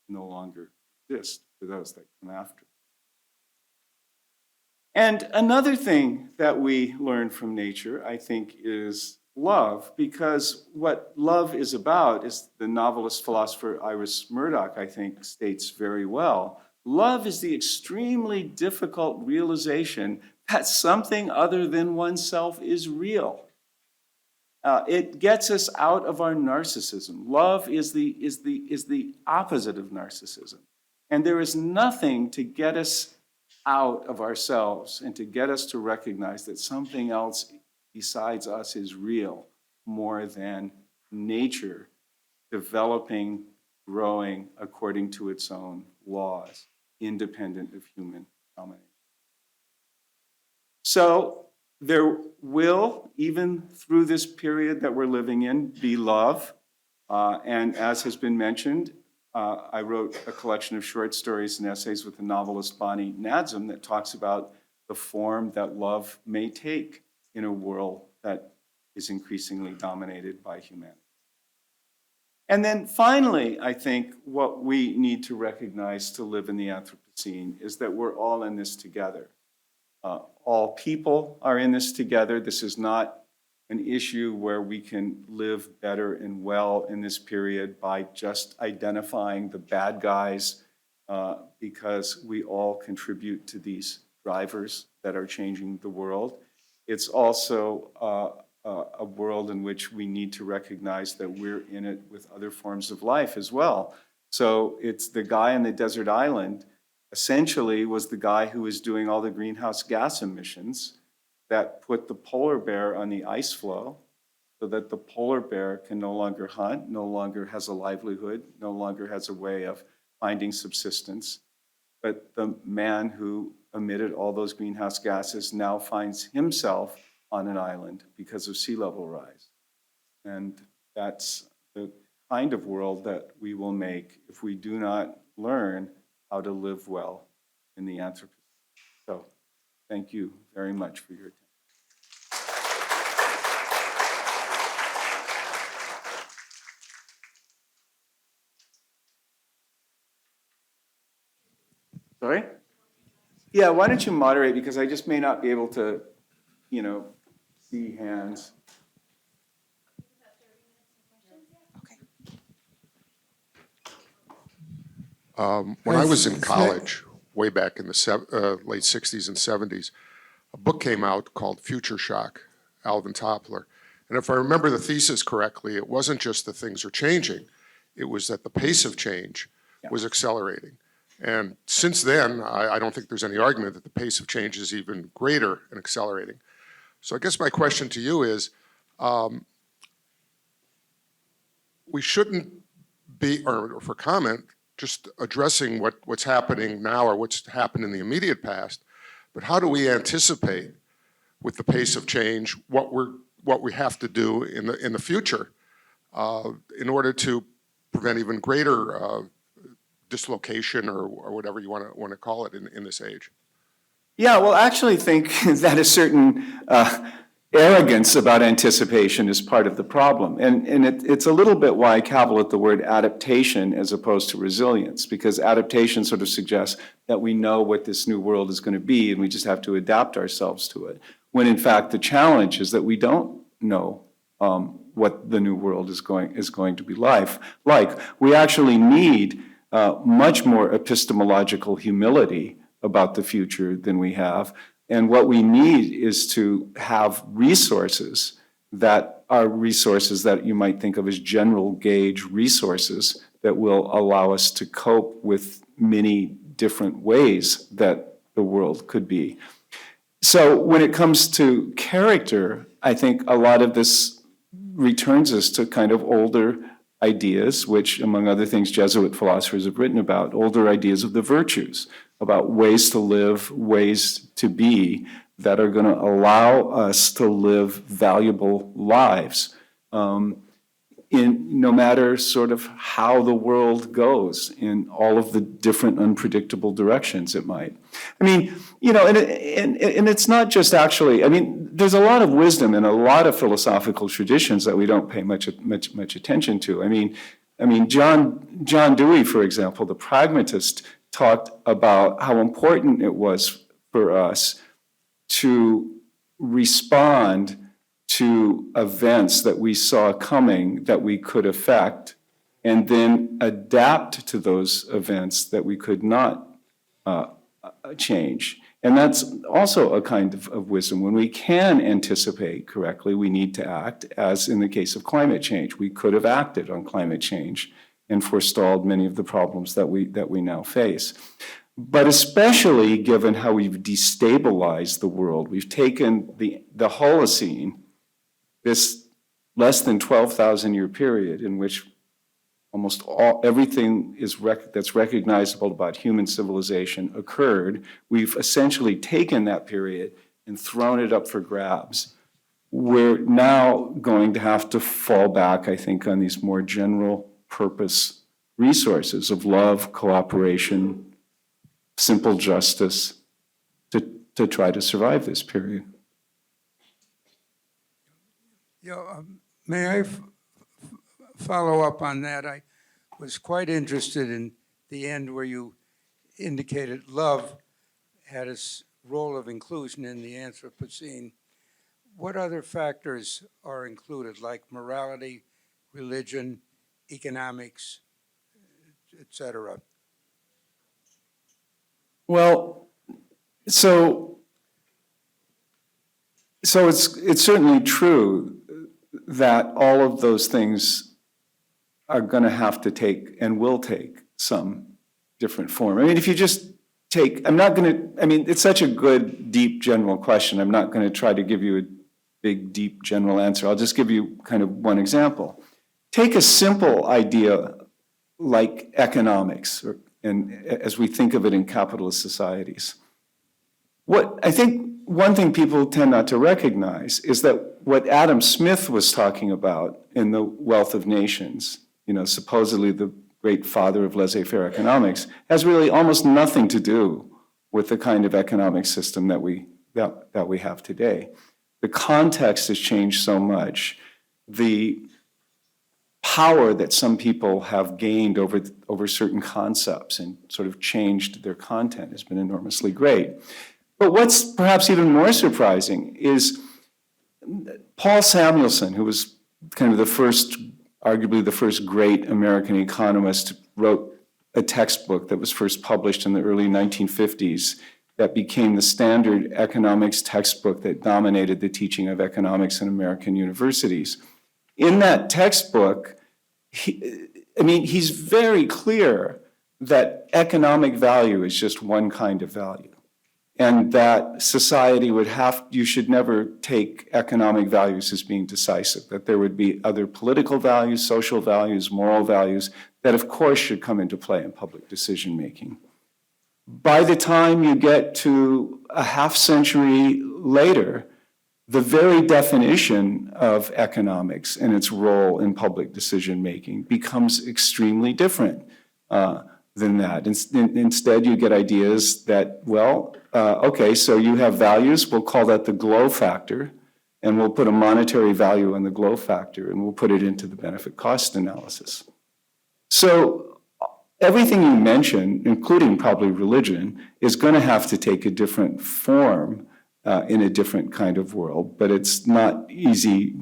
no longer exist for those that come after. And another thing that we learn from nature, I think, is love, because what love is about, is the novelist philosopher Iris Murdoch, I think, states very well. Love is the extremely difficult realization that something other than oneself is real. It gets us out of our narcissism. Love is the opposite of narcissism. And there is nothing to get us out of ourselves and to get us to recognize that something else besides us is real, more than nature developing, growing according to its own laws, independent of human domination. So there will, even through this period that we're living in, be love. And as has been mentioned, I wrote a collection of short stories and essays with the novelist Bonnie Nadzim that talks about the form that love may take in a world that is increasingly dominated by humanity. And then finally, I think what we need to recognize to live in the Anthropocene is that we're all in this together. All people are in this together. This is not an issue where we can live better and well in this period by just identifying the bad guys, because we all contribute to these drivers that are changing the world. It's also a world in which we need to recognize that we're in it with other forms of life as well. So it's the guy on the desert island essentially was the guy who was doing all the greenhouse gas emissions that put the polar bear on the ice floe, so that the polar bear can no longer hunt, no longer has a livelihood, no longer has a way of finding subsistence. But the man who emitted all those greenhouse gases now finds himself on an island because of sea level rise. And that's the kind of world that we will make if we do not learn how to live well in the Anthropocene. So thank you very much for your attention. Sorry? Yeah, why don't you moderate, because I just may not be able to, see hands. When I was in college, way back in the late 60s and 70s, a book came out called Future Shock, Alvin Toppler. And if I remember the thesis correctly, it wasn't just that things are changing, it was that the pace of change was accelerating. And since then, I don't think there's any argument that the pace of change is even greater and accelerating. So I guess my question to you is, we shouldn't be, or for comment, just addressing what's happening now or what's happened in the immediate past, but how do we anticipate with the pace of change what we have to do in the future in order to prevent even greater dislocation or whatever you want to call it in this age? Yeah, well, I actually think that a certain arrogance about anticipation is part of the problem. And it's a little bit why I cavil at the word adaptation as opposed to resilience, because adaptation sort of suggests that we know what this new world is going to be and we just have to adapt ourselves to it. When in fact, the challenge is that we don't know what the new world is going to be like. We actually need much more epistemological humility about the future than we have. And what we need is to have resources that are resources that you might think of as general gauge resources that will allow us to cope with many different ways that the world could be. So when it comes to character, I think a lot of this returns us to kind of older ideas, which, among other things, Jesuit philosophers have written about, older ideas of the virtues, about ways to live, ways to be that are going to allow us to live valuable lives in no matter sort of how the world goes in all of the different unpredictable directions it might. I mean, you know, and it's not just actually, I mean, there's a lot of wisdom in a lot of philosophical traditions that we don't pay much attention to. I mean, John Dewey, for example, the pragmatist, talked about how important it was for us to respond to events that we saw coming that we could affect, and then adapt to those events that we could not change. And that's also a kind of wisdom. When we can anticipate correctly, we need to act, as in the case of climate change. We could have acted on climate change and forestalled many of the problems that we now face. But especially given how we've destabilized the world, we've taken the Holocene, this less than 12,000 year period in which almost everything that's recognizable about human civilization occurred. We've essentially taken that period and thrown it up for grabs. We're now going to have to fall back, I think, on these more general purpose resources of love, cooperation, simple justice to try to survive this period. May I follow up on that? I was quite interested in the end where you indicated love had a role of inclusion in the Anthropocene. What other factors are included, like morality, religion, economics, etc.? Well, so it's certainly true that all of those things are going to have to take and will take some different form. I mean, if you just take, it's such a good, deep, general question. I'm not going to try to give you a big, deep, general answer. I'll just give you kind of one example. Take a simple idea like economics, and as we think of it in capitalist societies. What I think one thing people tend not to recognize is that what Adam Smith was talking about in The Wealth of Nations, supposedly the great father of laissez-faire economics, has really almost nothing to do with the kind of economic system that we have today. The context has changed so much. The power that some people have gained over certain concepts and sort of changed their content has been enormously great. But what's perhaps even more surprising is Paul Samuelson, who was kind of arguably the first great American economist, wrote a textbook that was first published in the early 1950s that became the standard economics textbook that dominated the teaching of economics in American universities. In that textbook, he's very clear that economic value is just one kind of value. And that society you should never take economic values as being decisive, that there would be other political values, social values, moral values that of course should come into play in public decision making. By the time you get to a half century later, the very definition of economics and its role in public decision making becomes extremely different. than that. Instead, you get ideas that, well, okay, so you have values, we'll call that the glow factor, and we'll put a monetary value on the glow factor, and we'll put it into the benefit cost analysis. So everything you mentioned, including probably religion, is going to have to take a different form in a different kind of world, but it's not easy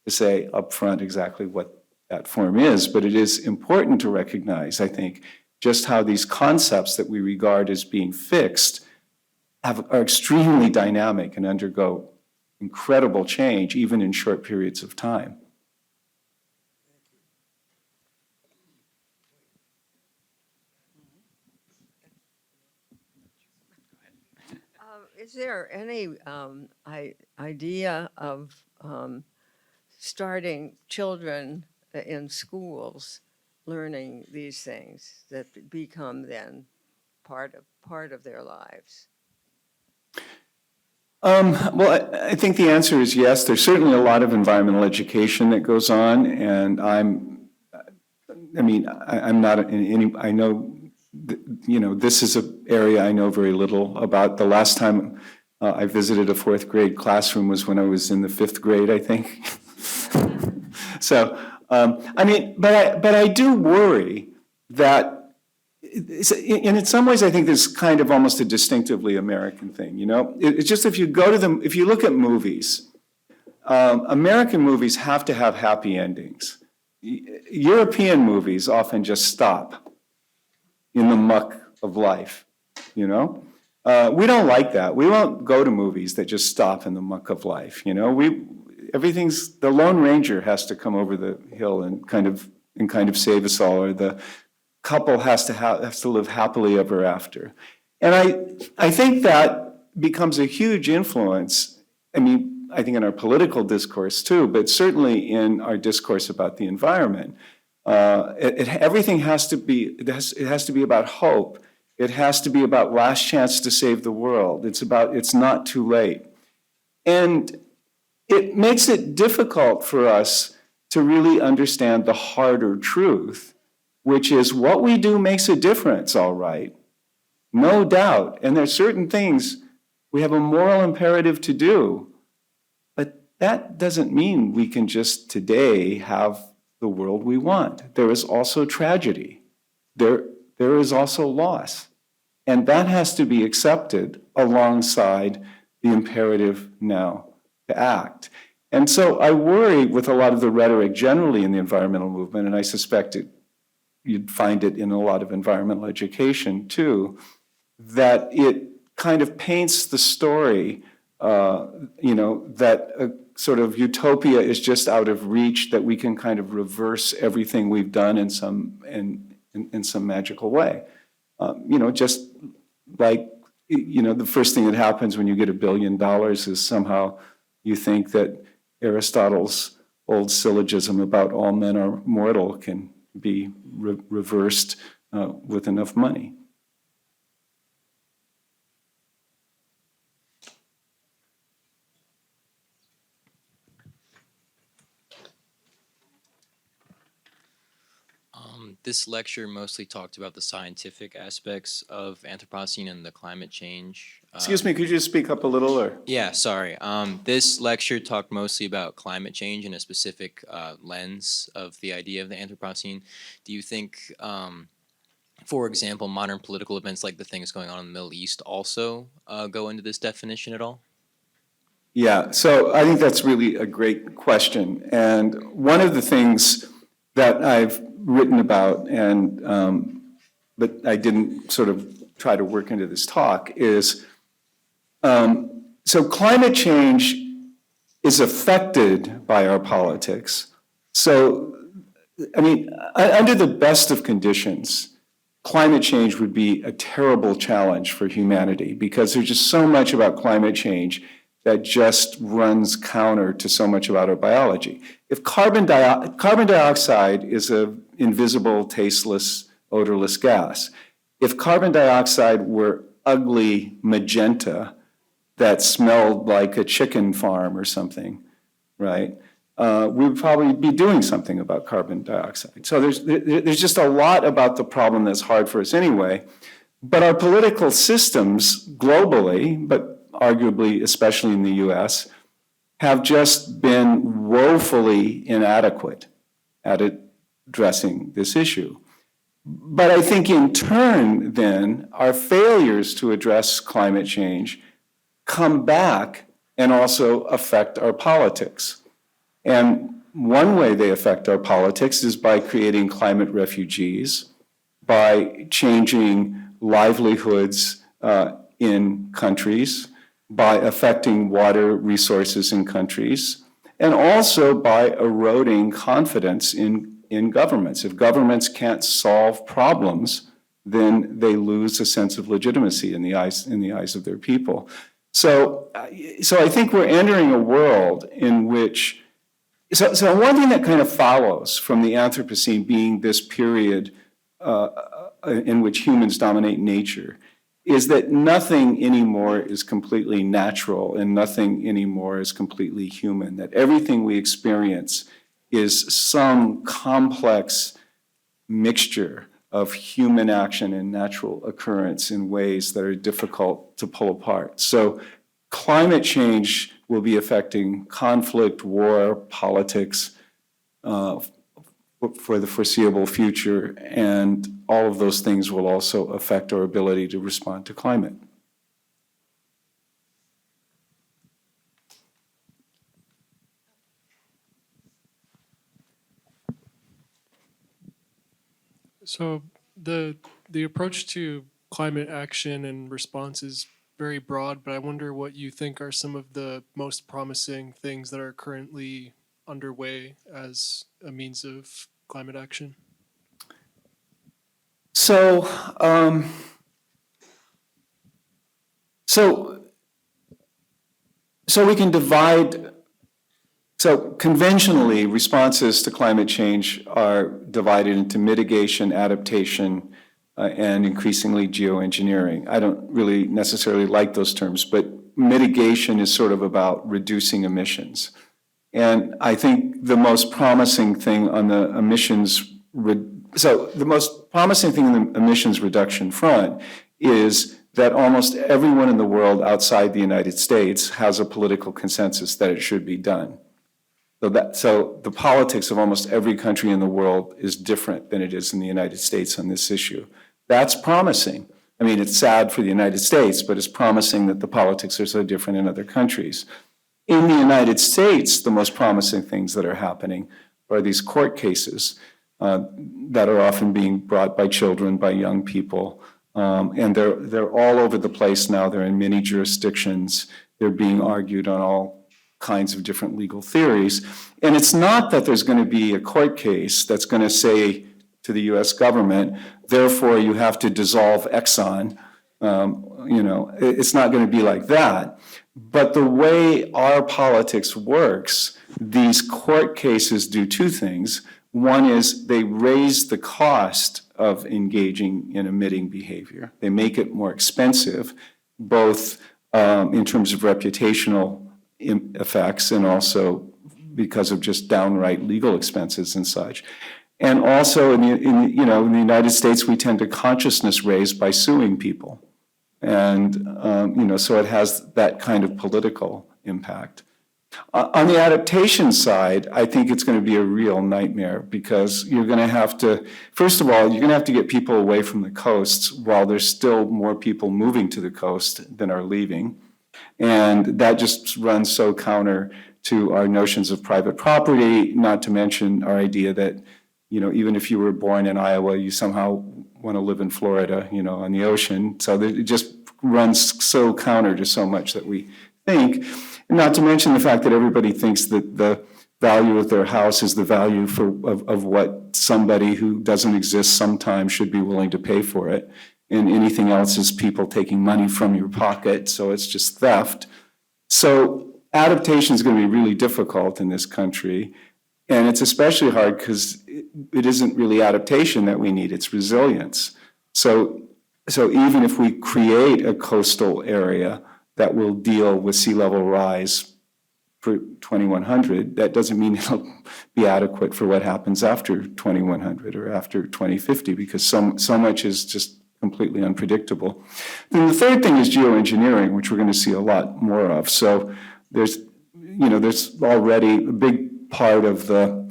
to say upfront exactly what that form is, but it is important to recognize, I think, just how these concepts that we regard as being fixed are extremely dynamic and undergo incredible change, even in short periods of time. Is there any idea of starting children in schools learning these things that become then part of their lives? Well, I think the answer is yes. There's certainly a lot of environmental education that goes on, and I'm not in any, I know, this is an area I know very little about. The last time I visited a fourth grade classroom was when I was in the fifth grade, I think. So, but I do worry that, and in some ways, I think this is kind of almost a distinctively American thing, It's just if you look at movies, American movies have to have happy endings. European movies often just stop in the muck of life, We don't like that. We won't go to movies that just stop in the muck of life, the Lone Ranger has to come over the hill and kind of save us all, or the couple has to live happily ever after. And I think that becomes a huge influence, I think in our political discourse too, but certainly in our discourse about the environment. Everything has to be about hope. It has to be about last chance to save the world. It's not too late. And it makes it difficult for us to really understand the harder truth, which is what we do makes a difference, all right, no doubt. And there's certain things we have a moral imperative to do, but that doesn't mean we can just today have the world we want. There is also tragedy. There is also loss. And that has to be accepted alongside the imperative now to act. And so I worry with a lot of the rhetoric generally in the environmental movement, and I suspect you'd find it in a lot of environmental education too, that it kind of paints the story, that a sort of utopia is just out of reach, that we can kind of reverse everything we've done in some magical way. Just like, the first thing that happens when you get $1 billion is somehow you think that Aristotle's old syllogism about all men are mortal can be reversed with enough money. This lecture mostly talked about the scientific aspects of Anthropocene and the climate change. Excuse me, could you just speak up a little? Or? Yeah, sorry. This lecture talked mostly about climate change in a specific lens of the idea of the Anthropocene. Do you think, for example, modern political events like the things going on in the Middle East also go into this definition at all? Yeah, so I think that's really a great question. And one of the things that I've written about, but I didn't sort of try to work into this talk, is so climate change is affected by our politics. So, under the best of conditions, climate change would be a terrible challenge for humanity because there's just so much about climate change that just runs counter to so much about our biology. If carbon dioxide is an invisible, tasteless, odorless gas, if carbon dioxide were ugly magenta that smelled like a chicken farm or something, right? we would probably be doing something about carbon dioxide. So there's just a lot about the problem that's hard for us anyway. But our political systems globally, but arguably especially in the US, have just been woefully inadequate at addressing this issue. But I think in turn, then, our failures to address climate change come back and also affect our politics. And one way they affect our politics is by creating climate refugees, by changing livelihoods in countries, by affecting water resources in countries, and also by eroding confidence in governments. If governments can't solve problems, then they lose a sense of legitimacy in the eyes of their people. So I think we're entering a world in which, so one thing that kind of follows from the Anthropocene being this period in which humans dominate nature is that nothing anymore is completely natural and nothing anymore is completely human, that everything we experience is some complex mixture of human action and natural occurrence in ways that are difficult to pull apart. So climate change will be affecting conflict, war, politics for the foreseeable future, and all of those things will also affect our ability to respond to climate. So the approach to climate action and response is very broad, but I wonder what you think are some of the most promising things that are currently underway as a means of climate action? So we can divide. So conventionally, responses to climate change are divided into mitigation, adaptation, and increasingly geoengineering. I don't really necessarily like those terms, but mitigation is sort of about reducing emissions. And I think the most promising thing on the emissions, the most promising thing in the emissions reduction front is that almost everyone in the world outside the United States has a political consensus that it should be done. So the politics of almost every country in the world is different than it is in the United States on this issue. That's promising. I mean, it's sad for the United States, but it's promising that the politics are so different in other countries. In the United States, the most promising things that are happening are these court cases that are often being brought by children, by young people, and they're all over the place now. They're in many jurisdictions. They're being argued on all kinds of different legal theories. And it's not that there's going to be a court case that's going to say to the US government, therefore you have to dissolve Exxon. It's not going to be like that. But the way our politics works, these court cases do two things. One is they raise the cost of engaging in emitting behavior. They make it more expensive, both in terms of reputational effects and also because of just downright legal expenses and such. And also in the United States, we tend to consciousness raise by suing people. And, so it has that kind of political impact. On the adaptation side, I think it's going to be a real nightmare because you're going to have to, first of all, you're going to have to get people away from the coasts while there's still more people moving to the coast than are leaving. And that just runs so counter to our notions of private property, not to mention our idea that, even if you were born in Iowa, you somehow want to live in Florida, on the ocean. So it just runs so counter to so much that we think. And not to mention the fact that everybody thinks that the value of their house is the value of what somebody who doesn't exist sometime should be willing to pay for it. And anything else is people taking money from your pocket, so it's just theft. So adaptation is going to be really difficult in this country, and it's especially hard because it isn't really adaptation that we need, it's resilience. So even if we create a coastal area that will deal with sea level rise for 2100, that doesn't mean it'll be adequate for what happens after 2100 or after 2050, because so much is just completely unpredictable. Then the third thing is geoengineering, which we're going to see a lot more of. So there's already a big part of the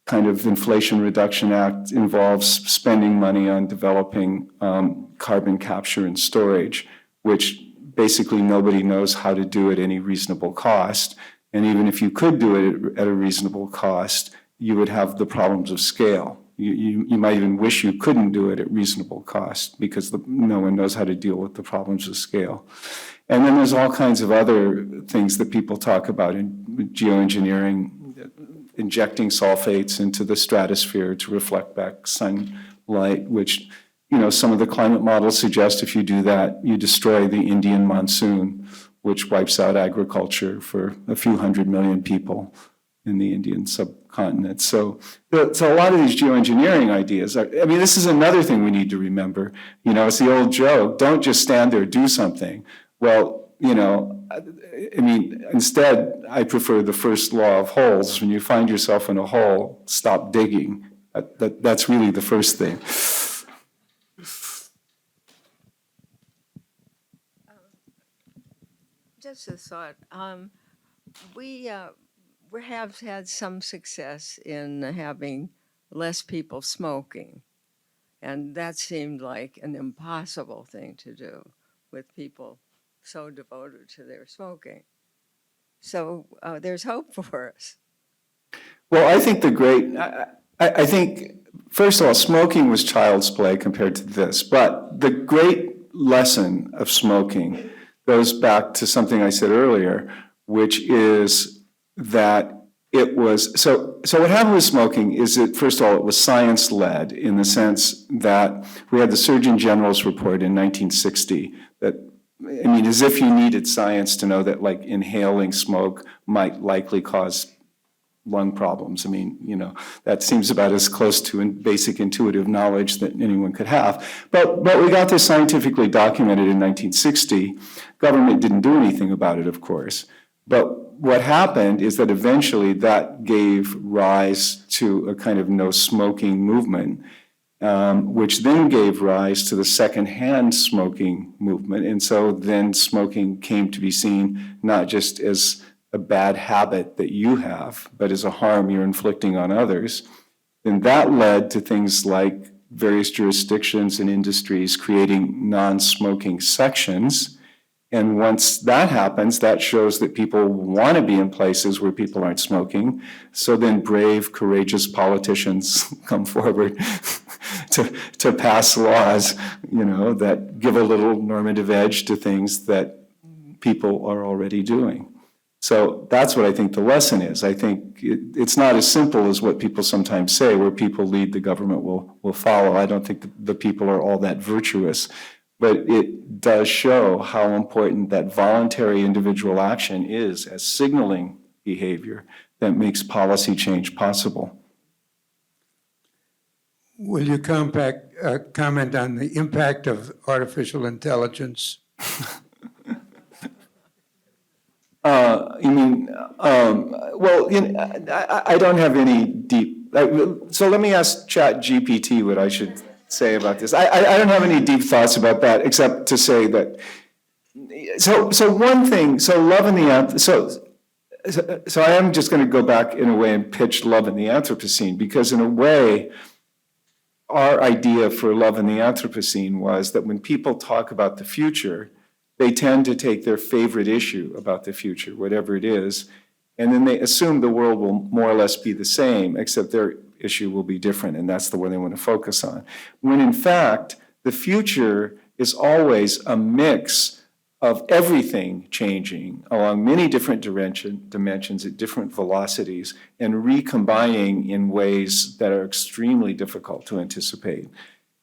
kind of Inflation Reduction Act involves spending money on developing carbon capture and storage, which basically nobody knows how to do at any reasonable cost. And even if you could do it at a reasonable cost, you would have the problems of scale. You might even wish you couldn't do it at reasonable cost because no one knows how to deal with the problems of scale. And then there's all kinds of other things that people talk about in geoengineering, injecting sulfates into the stratosphere to reflect back sunlight, which, some of the climate models suggest if you do that, you destroy the Indian monsoon, which wipes out agriculture for a few 100 million people in the Indian subcontinent. So a lot of these geoengineering ideas this is another thing we need to remember. It's the old joke, don't just stand there, do something. Well, instead, I prefer the first law of holes. When you find yourself in a hole, stop digging. That's really the first thing. Just a thought. We have had some success in having less people smoking, and that seemed like an impossible thing to do with people so devoted to their smoking. So there's hope for us. Well, I think I think, first of all, smoking was child's play compared to this, but the great lesson of smoking goes back to something I said earlier, which is that it was, so what happened with smoking is that, first of all, it was science-led in the sense that we had the Surgeon General's report in 1960 that, as if you needed science to know that, like, inhaling smoke might likely cause lung problems. That seems about as close to basic intuitive knowledge that anyone could have. But we got this scientifically documented in 1960. Government didn't do anything about it, of course. But what happened is that eventually that gave rise to a kind of no smoking movement, which then gave rise to the secondhand smoking movement. And so then smoking came to be seen not just as a bad habit that you have, but as a harm you're inflicting on others. And that led to things like various jurisdictions and industries creating non-smoking sections. And once that happens, that shows that people want to be in places where people aren't smoking. So then brave, courageous politicians come forward to pass laws, that give a little normative edge to things that people are already doing. So that's what I think the lesson is. I think it's not as simple as what people sometimes say, where people lead, the government will follow. I don't think the people are all that virtuous, but it does show how important that voluntary individual action is as signaling behavior that makes policy change possible. Will you comment on the impact of artificial intelligence? I don't have any deep, so let me ask ChatGPT what I should say about this. I don't have any deep thoughts about that, except to say that, so one thing, so love in the, so I am just going to go back in a way and pitch love in the Anthropocene, because in a way, our idea for love in the Anthropocene was that when people talk about the future, they tend to take their favorite issue about the future, whatever it is, and then they assume the world will more or less be the same, except their issue will be different, and that's the one they want to focus on. When in fact, the future is always a mix of everything changing along many different dimensions at different velocities and recombining in ways that are extremely difficult to anticipate.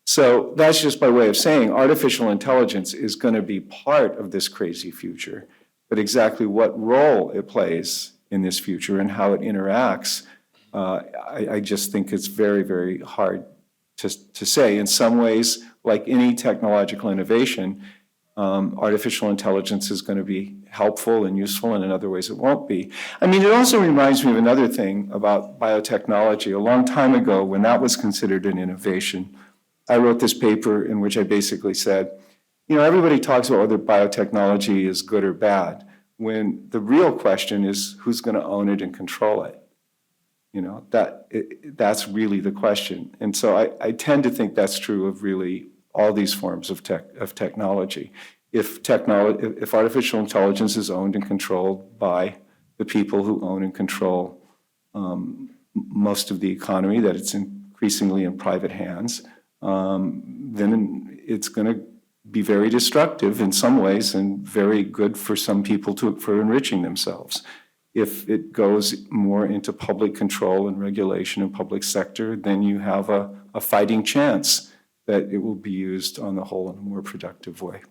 So that's just by way of saying artificial intelligence is going to be part of this crazy future, but exactly what role it plays in this future and how it interacts, I just think it's very, very hard to say. In some ways, like any technological innovation, artificial intelligence is going to be helpful and useful, and in other ways it won't be. I mean, it also reminds me of another thing about biotechnology. A long time ago, when that was considered an innovation, I wrote this paper in which I basically said, everybody talks about whether biotechnology is good or bad, when the real question is who's going to own it and control it. That's really the question. And so I tend to think that's true of really all these forms of technology. If artificial intelligence is owned and controlled by the people who own and control most of the economy, that it's increasingly in private hands, then it's going to be very destructive in some ways and very good for some people for enriching themselves. If it goes more into public control and regulation in public sector, then you have a fighting chance that it will be used on the whole in a more productive way.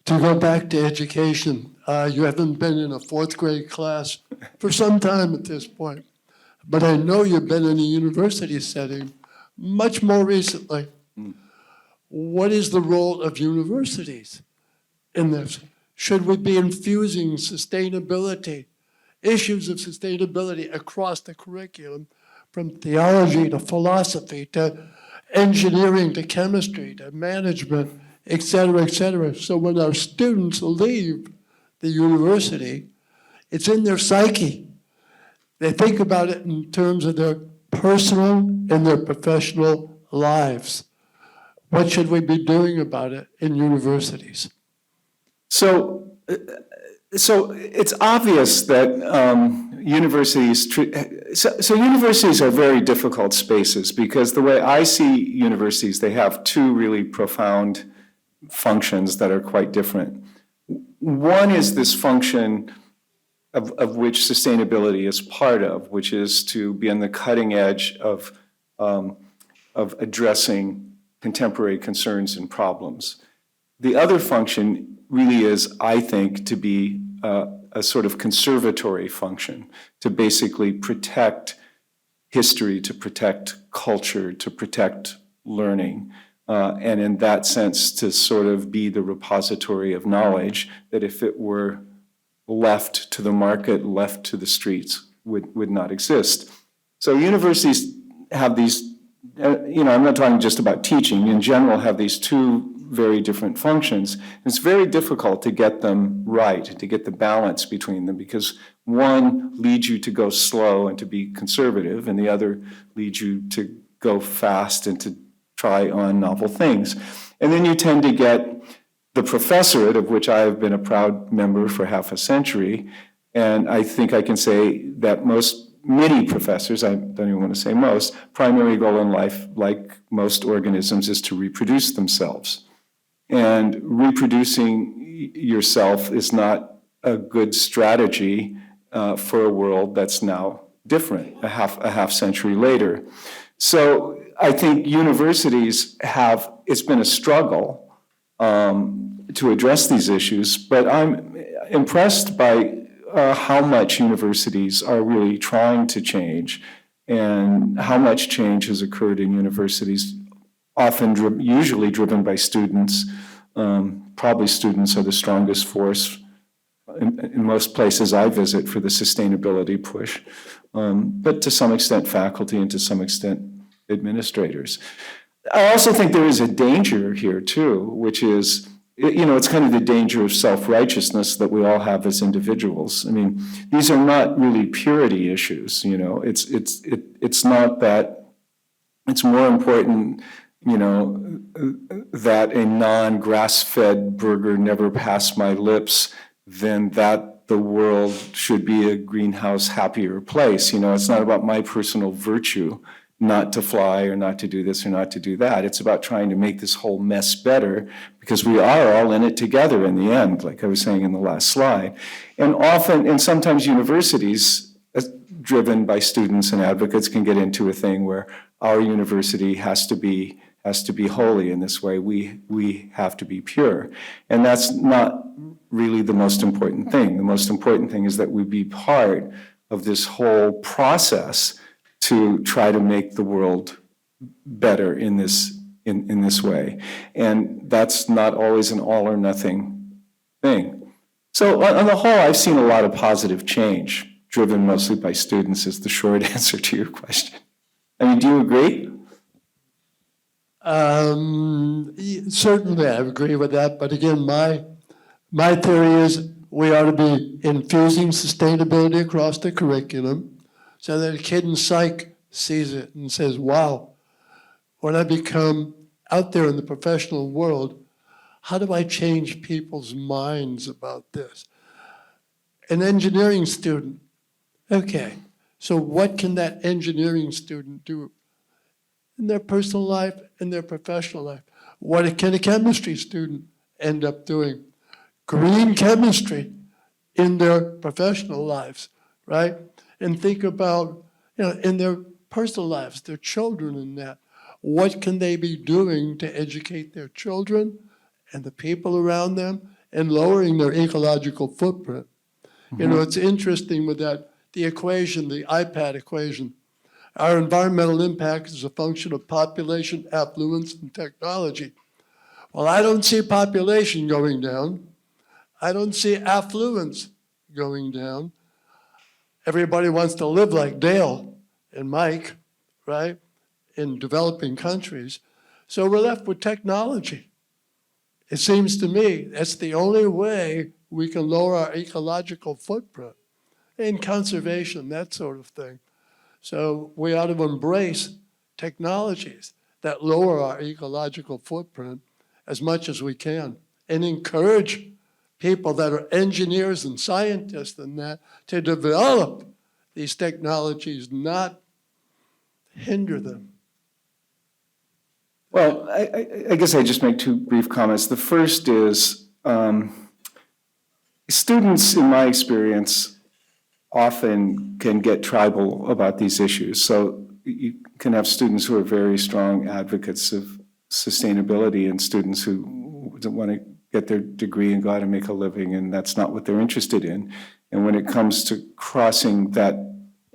To go back to education, you haven't been in a fourth grade class for some time at this point, but I know you've been in a university setting much more recently. What is the role of universities in this? Should we be infusing sustainability, issues of sustainability across the curriculum, from theology to philosophy to engineering to chemistry to management, et cetera, so when our students leave the university, it's in their psyche. They think about it in terms of their personal and their professional lives. What should we be doing about it in universities? So it's obvious that universities are very difficult spaces, because the way I see universities, they have two really profound functions that are quite different. One is this function of which sustainability is part of, which is to be on the cutting edge of addressing contemporary concerns and problems. The other function really is, I think, to be a sort of conservatory function, to basically protect history, to protect culture, to protect learning, and in that sense to sort of be the repository of knowledge that, if it were left to the market, left to the streets, would not exist. So universities have these, I'm not talking just about teaching, in general have these two very different functions. It's very difficult to get them right, to get the balance between them, because one leads you to go slow and to be conservative, and the other leads you to go fast and to try on novel things. And then you tend to get the professorate, of which I have been a proud member for half a century, and I think I can say that many professors, I don't even want to say most, primary goal in life, like most organisms, is to reproduce themselves. And reproducing yourself is not a good strategy for a world that's now different, a half century later. So I think universities it's been a struggle to address these issues, but I'm impressed by how much universities are really trying to change, and how much change has occurred in universities, usually driven by students. Probably students are the strongest force in most places I visit for the sustainability push, but to some extent faculty, and to some extent administrators. I also think there is a danger here too, which is, it's kind of the danger of self-righteousness that we all have as individuals. I mean, these are not really purity issues. It's not that. It's more important, that a non-grass-fed burger never pass my lips than that the world should be a greenhouse happier place. It's not about my personal virtue not to fly or not to do this or not to do that. It's about trying to make this whole mess better, because we are all in it together in the end, like I was saying in the last slide. And sometimes universities, driven by students and advocates, can get into a thing where our university has to be holy in this way. We have to be pure. And that's not really the most important thing. The most important thing is that we be part of this whole process to try to make the world better in this in this way. And that's not always an all or nothing thing. So on the whole, I've seen a lot of positive change, driven mostly by students, is the short answer to your question. I mean, do you agree? Certainly, I agree with that. But again, my theory is we ought to be infusing sustainability across the curriculum so that a kid in psych sees it and says, wow, when I become out there in the professional world, how do I change people's minds about this? An engineering student, okay, so what can that engineering student do in their personal life, in their professional life? What can a chemistry student end up doing? Green chemistry in their professional lives, right? And think about, in their personal lives, their children and that. What can they be doing to educate their children and the people around them and lowering their ecological footprint? It's interesting with that, the equation, the IPAT equation. Our environmental impact is a function of population, affluence, and technology. Well, I don't see population going down. I don't see affluence going down. Everybody wants to live like Dale and Mike, right, in developing countries. So we're left with technology. It seems to me that's the only way we can lower our ecological footprint and conservation, that sort of thing. So we ought to embrace technologies that lower our ecological footprint as much as we can and encourage people that are engineers and scientists and that to develop these technologies, not hinder them. Well, I guess I just make two brief comments. The first is students, in my experience, often can get tribal about these issues. So you can have students who are very strong advocates of sustainability and students who don't want to get their degree and go out and make a living, and that's not what they're interested in. And when it comes to crossing that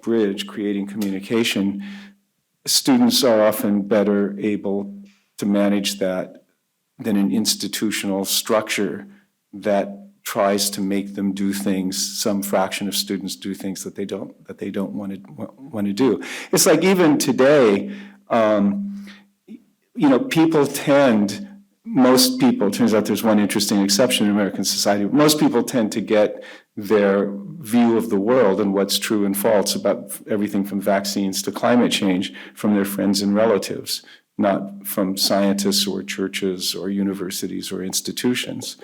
bridge, creating communication, students are often better able to manage that than an institutional structure that tries to make them do things. Some fraction of students do things that they don't want to do. It's like even today, most people, turns out there's one interesting exception in American society, most people tend to get their view of the world and what's true and false about everything from vaccines to climate change from their friends and relatives, not from scientists or churches or universities or institutions.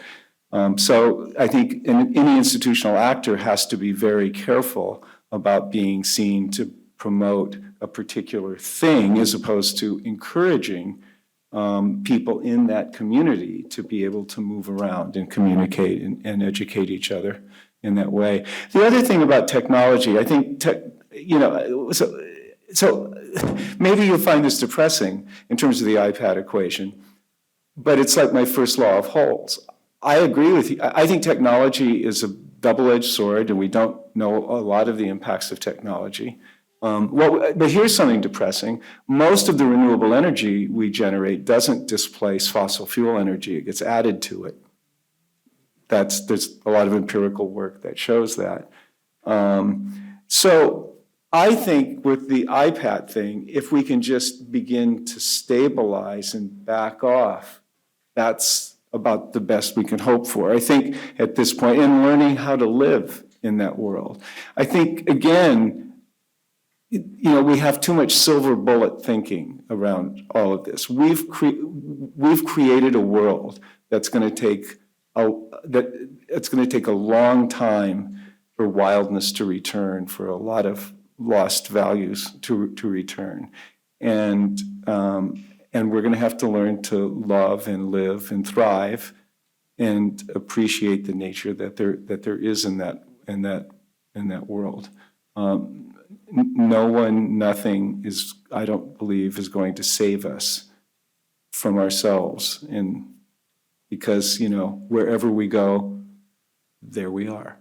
So I think any institutional actor has to be very careful about being seen to promote a particular thing as opposed to encouraging people in that community to be able to move around and communicate and educate each other in that way. The other thing about technology, I think, so maybe you'll find this depressing in terms of the IPAT equation, but it's like my first law of holes. I agree with you. I think technology is a double-edged sword, and we don't know a lot of the impacts of technology. But here's something depressing. Most of the renewable energy we generate doesn't displace fossil fuel energy. It gets added to it. There's a lot of empirical work that shows that. So I think with the IPAT thing, if we can just begin to stabilize and back off, that's about the best we can hope for. I think at this point, in learning how to live in that world. I think, again, we have too much silver bullet thinking around all of this. We've created a world that's going to take a long time for wildness to return, for a lot of lost values to return, and we're going to have to learn to love and live and thrive, and appreciate the nature that there is in that world. No one, nothing is, I don't believe, is going to save us from ourselves. And because, wherever we go, there we are.